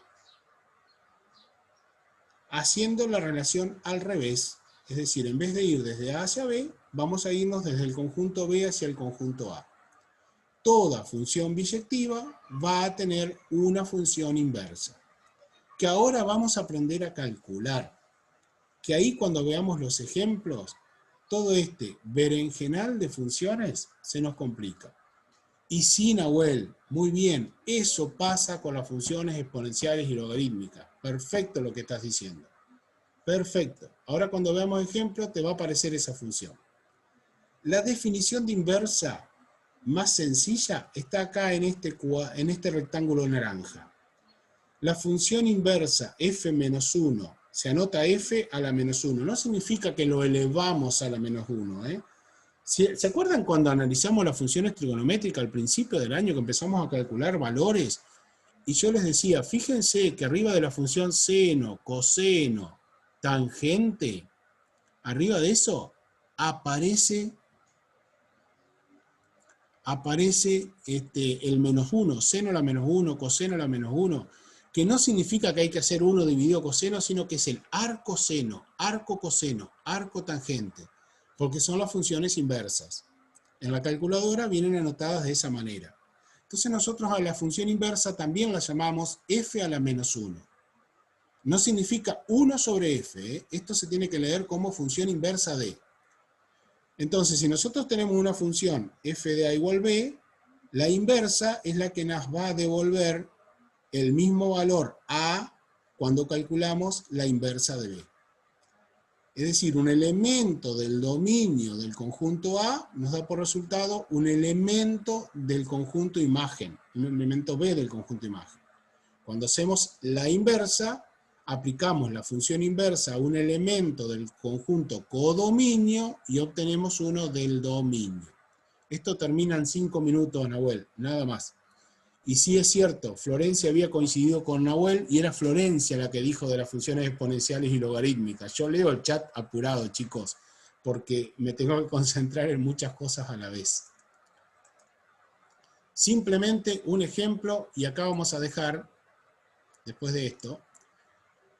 haciendo la relación al revés. Es decir, en vez de ir desde A hacia B, vamos a irnos desde el conjunto B hacia el conjunto A. Toda función biyectiva va a tener una función inversa, que ahora vamos a aprender a calcular. Que ahí cuando veamos los ejemplos, todo este berenjenal de funciones se nos complica. Y sí, Nahuel, muy bien, eso pasa con las funciones exponenciales y logarítmicas. Perfecto lo que estás diciendo. Perfecto. Ahora cuando veamos ejemplos te va a aparecer esa función. La definición de inversa más sencilla está acá en este rectángulo naranja. La función inversa f menos 1, se anota f a la menos 1. No significa que lo elevamos a la menos 1, ¿eh? ¿Se acuerdan cuando analizamos las funciones trigonométricas al principio del año que empezamos a calcular valores? Y yo les decía, fíjense que arriba de la función seno, coseno, tangente, arriba de eso aparece el menos 1, seno a la menos 1, coseno a la menos 1, que no significa que hay que hacer 1 dividido coseno, sino que es el arco seno, arco coseno, arco tangente, porque son las funciones inversas. En la calculadora vienen anotadas de esa manera. Entonces nosotros a la función inversa también la llamamos f a la menos 1. No significa 1 sobre f, ¿eh? Esto se tiene que leer como función inversa de. Entonces, si nosotros tenemos una función f de a igual b, la inversa es la que nos va a devolver el mismo valor a cuando calculamos la inversa de b. Es decir, un elemento del dominio del conjunto A nos da por resultado un elemento del conjunto imagen, un elemento B del conjunto imagen. Cuando hacemos la inversa, aplicamos la función inversa a un elemento del conjunto codominio y obtenemos uno del dominio. Esto termina en 5 minutos, Nahuel, nada más. Y sí es cierto, Florencia había coincidido con Nahuel y era Florencia la que dijo de las funciones exponenciales y logarítmicas. Yo leo el chat apurado, chicos, porque me tengo que concentrar en muchas cosas a la vez. Simplemente un ejemplo, y acá vamos a dejar, después de esto,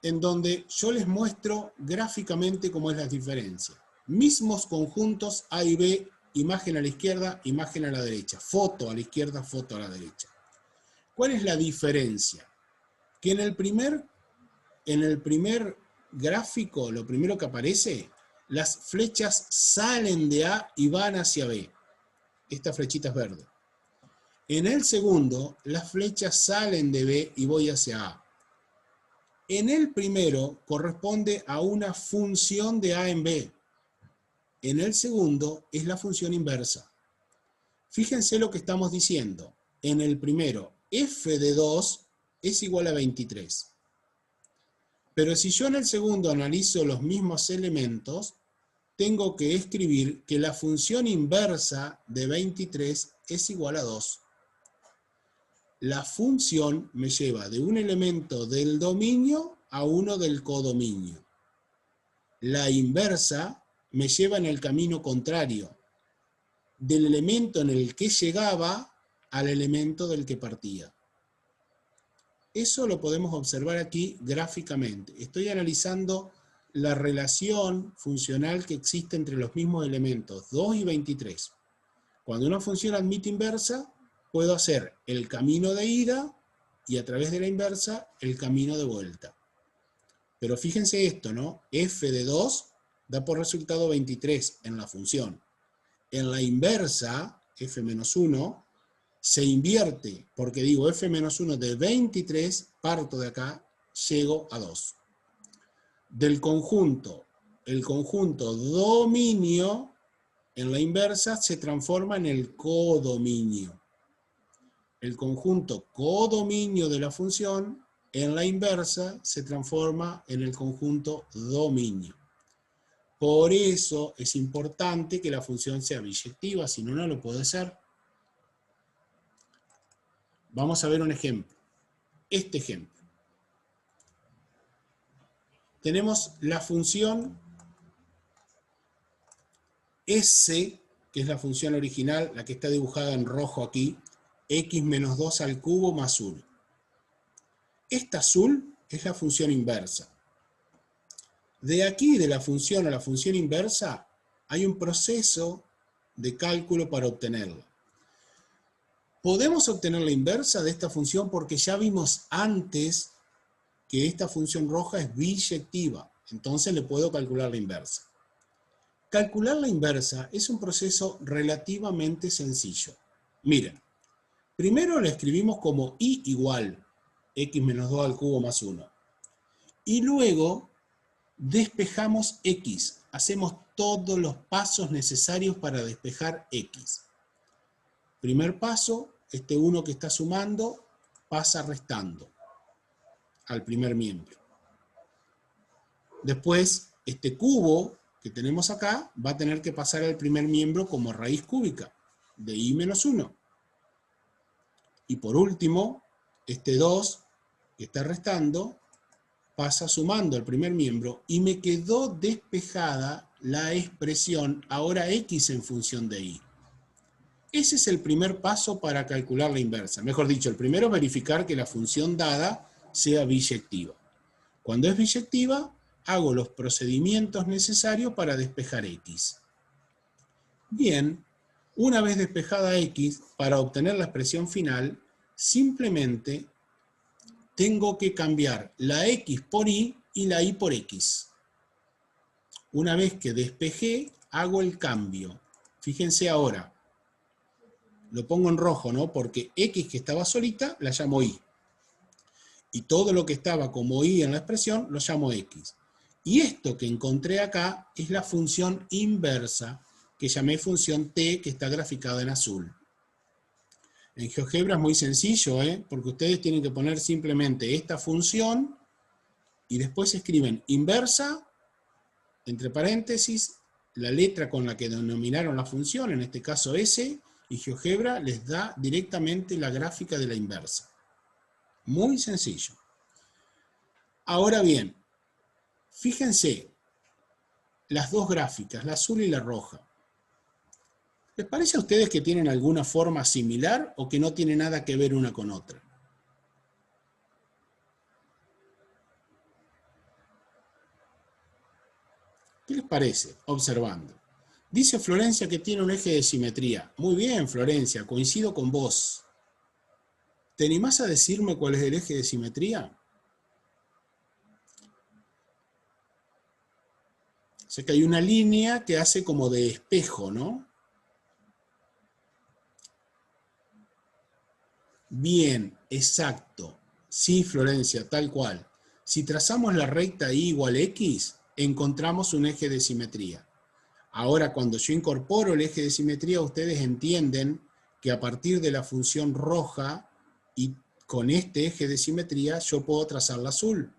en donde yo les muestro gráficamente cómo es la diferencia. Mismos conjuntos A y B, imagen a la izquierda, imagen a la derecha. Foto a la izquierda, foto a la derecha. ¿Cuál es la diferencia? Que en el primer gráfico, lo primero que aparece, las flechas salen de A y van hacia B. Esta flechita es verde. En el segundo, las flechas salen de B y voy hacia A. En el primero, corresponde a una función de A en B. En el segundo, es la función inversa. Fíjense lo que estamos diciendo. En el primero, f de 2 es igual a 23. Pero si yo en el segundo analizo los mismos elementos, tengo que escribir que la función inversa de 23 es igual a 2. La función me lleva de un elemento del dominio a uno del codominio. La inversa me lleva en el camino contrario, del elemento en el que llegaba al elemento del que partía. Eso lo podemos observar aquí gráficamente. Estoy analizando la relación funcional que existe entre los mismos elementos, 2 y 23. Cuando una función admite inversa, puedo hacer el camino de ida y a través de la inversa el camino de vuelta. Pero fíjense esto, ¿no? F de 2 da por resultado 23 en la función. En la inversa, F menos 1, se invierte, porque digo F menos 1 de 23, parto de acá, llego a 2. Del conjunto, el conjunto dominio, en la inversa se transforma en el codominio. El conjunto codominio de la función, en la inversa, se transforma en el conjunto dominio. Por eso es importante que la función sea biyectiva, si no, no lo puede ser. Vamos a ver un ejemplo. Este ejemplo. Tenemos la función S, que es la función original, la que está dibujada en rojo aquí, x menos 2 al cubo más 1. Esta azul es la función inversa. De aquí, de la función a la función inversa, hay un proceso de cálculo para obtenerla. Podemos obtener la inversa de esta función porque ya vimos antes que esta función roja es biyectiva, entonces le puedo calcular la inversa. Calcular la inversa es un proceso relativamente sencillo. Miren, primero la escribimos como y igual x menos 2 al cubo más 1. Y luego despejamos x. Hacemos todos los pasos necesarios para despejar x. Primer paso, este 1 que está sumando pasa restando al primer miembro. Después, este cubo que tenemos acá va a tener que pasar al primer miembro como raíz cúbica de i menos 1. Y por último, este 2 que está restando pasa sumando al primer miembro y me quedó despejada la expresión ahora x en función de y. Ese es el primer paso para calcular la inversa. Mejor dicho, el primero es verificar que la función dada sea biyectiva. Cuando es biyectiva, hago los procedimientos necesarios para despejar x. Bien, una vez despejada x, para obtener la expresión final, simplemente tengo que cambiar la x por y la y por x. Una vez que despejé, hago el cambio. Fíjense ahora, lo pongo en rojo, ¿no? Porque x que estaba solita, la llamo y. Y todo lo que estaba como y en la expresión, lo llamo x. Y esto que encontré acá es la función inversa, que llamé función t, que está graficada en azul. En GeoGebra es muy sencillo, porque ustedes tienen que poner simplemente esta función y después escriben inversa, entre paréntesis, la letra con la que denominaron la función, en este caso S, y GeoGebra les da directamente la gráfica de la inversa. Muy sencillo. Ahora bien, fíjense las dos gráficas, la azul y la roja. ¿Les parece a ustedes que tienen alguna forma similar o que no tiene nada que ver una con otra? ¿Qué les parece? Observando. Dice Florencia que tiene un eje de simetría. Muy bien, Florencia, coincido con vos. ¿Te animás a decirme cuál es el eje de simetría? Sé que hay una línea que hace como de espejo, ¿no? Bien, exacto. Sí, Florencia, tal cual. Si trazamos la recta y igual x, encontramos un eje de simetría. Ahora, cuando yo incorporo el eje de simetría, ustedes entienden que a partir de la función roja y con este eje de simetría, yo puedo trazar la azul.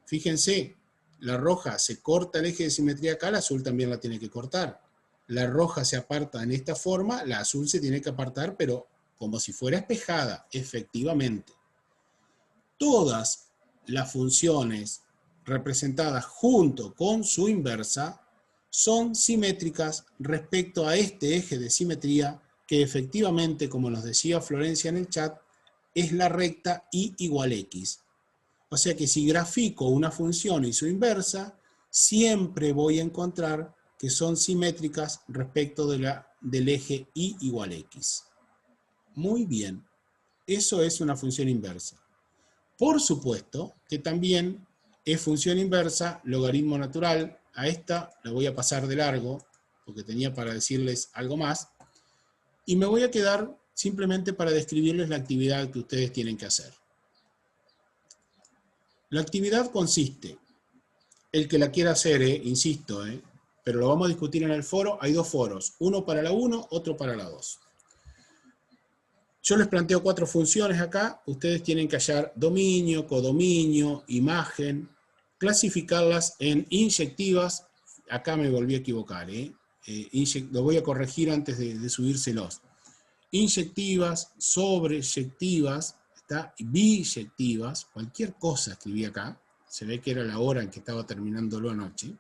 Fíjense, la roja se corta el eje de simetría acá, la azul también la tiene que cortar. La roja se aparta en esta forma, la azul se tiene que apartar, pero como si fuera espejada, efectivamente. Todas las funciones representadas junto con su inversa son simétricas respecto a este eje de simetría que efectivamente, como nos decía Florencia en el chat, es la recta y igual x. O sea que si grafico una función y su inversa, siempre voy a encontrar que son simétricas respecto del eje y igual x. Muy bien, eso es una función inversa. Por supuesto que también es función inversa, logaritmo natural. A esta la voy a pasar de largo, porque tenía para decirles algo más, y me voy a quedar simplemente para describirles la actividad que ustedes tienen que hacer. La actividad consiste, el que la quiera hacer, insisto, pero lo vamos a discutir en el foro. Hay dos foros, uno para la 1, otro para la 2. Yo les planteo 4 funciones acá, ustedes tienen que hallar dominio, codominio, imagen, clasificarlas en inyectivas. Acá me volví a equivocar, lo voy a corregir antes de subírselos. Inyectivas, sobreyectivas, biyectivas, cualquier cosa escribí acá, se ve que era la hora en que estaba terminándolo anoche.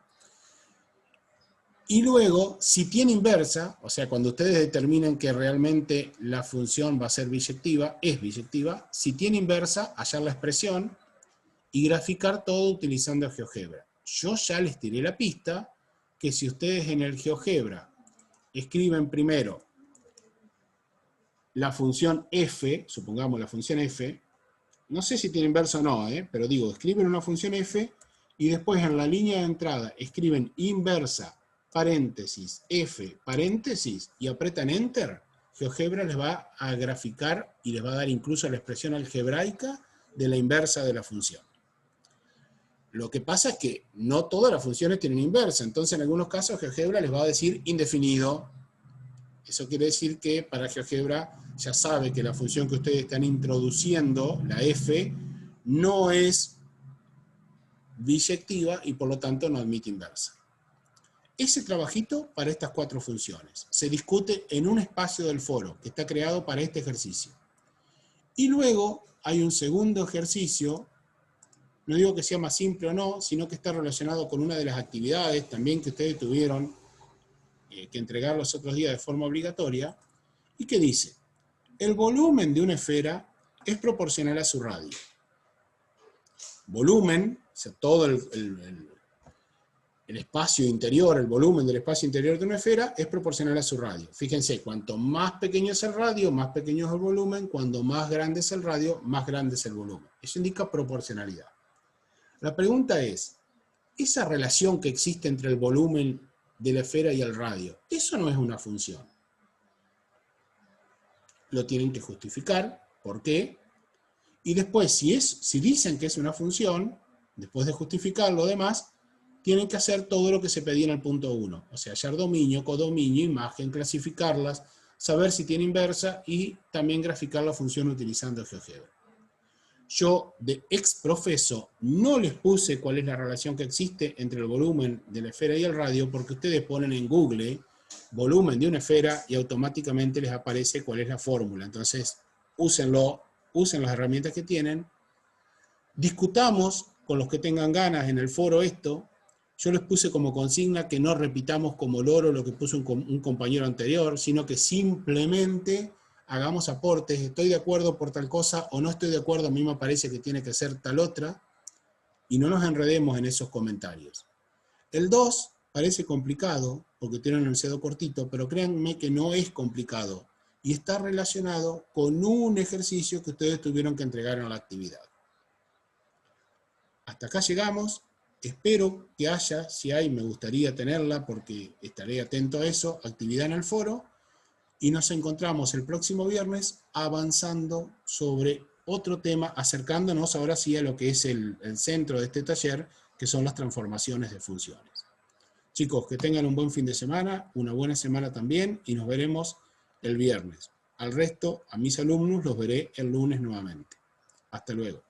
Y luego, si tiene inversa, o sea, cuando ustedes determinen que realmente la función va a ser biyectiva, es biyectiva, si tiene inversa, hallar la expresión y graficar todo utilizando GeoGebra. Yo ya les tiré la pista que si ustedes en el GeoGebra escriben primero la función f, supongamos la función f, no sé si tiene inversa o no, pero digo, escriben una función f y después en la línea de entrada escriben inversa, paréntesis, f, paréntesis, y apretan Enter, GeoGebra les va a graficar y les va a dar incluso la expresión algebraica de la inversa de la función. Lo que pasa es que no todas las funciones tienen inversa, entonces en algunos casos GeoGebra les va a decir indefinido. Eso quiere decir que para GeoGebra ya sabe que la función que ustedes están introduciendo, la f, no es biyectiva y por lo tanto no admite inversa. Ese trabajito para estas 4 funciones se discute en un espacio del foro que está creado para este ejercicio. Y luego hay un segundo ejercicio, no digo que sea más simple o no, sino que está relacionado con una de las actividades también que ustedes tuvieron que entregar los otros días de forma obligatoria, y que dice, el volumen de una esfera es proporcional a su radio. Volumen, o sea, todo el espacio interior, el volumen del espacio interior de una esfera es proporcional a su radio. Fíjense, cuanto más pequeño es el radio, más pequeño es el volumen, cuanto más grande es el radio, más grande es el volumen. Eso indica proporcionalidad. La pregunta es, esa relación que existe entre el volumen de la esfera y el radio, eso no es una función. Lo tienen que justificar, ¿por qué? Y después, si dicen que es una función, después de justificar lo demás, tienen que hacer todo lo que se pedía en el punto 1. O sea, hallar dominio, codominio, imagen, clasificarlas, saber si tiene inversa y también graficar la función utilizando GeoGebra. Yo, de exprofeso, no les puse cuál es la relación que existe entre el volumen de la esfera y el radio, porque ustedes ponen en Google volumen de una esfera y automáticamente les aparece cuál es la fórmula. Entonces, úsenlo, usen las herramientas que tienen, discutamos con los que tengan ganas en el foro esto. Yo les puse como consigna que no repitamos como loro lo que puso un compañero anterior, sino que simplemente hagamos aportes, estoy de acuerdo por tal cosa o no estoy de acuerdo, a mí me parece que tiene que ser tal otra, y no nos enredemos en esos comentarios. El 2 parece complicado, porque tiene un enunciado cortito, pero créanme que no es complicado, y está relacionado con un ejercicio que ustedes tuvieron que entregar en la actividad. Hasta acá llegamos, espero que haya, si hay, me gustaría tenerla, porque estaré atento a eso, actividad en el foro, y nos encontramos el próximo viernes avanzando sobre otro tema, acercándonos ahora sí a lo que es el centro de este taller, que son las transformaciones de funciones. Chicos, que tengan un buen fin de semana, una buena semana también, y nos veremos el viernes. Al resto, a mis alumnos los veré el lunes nuevamente. Hasta luego.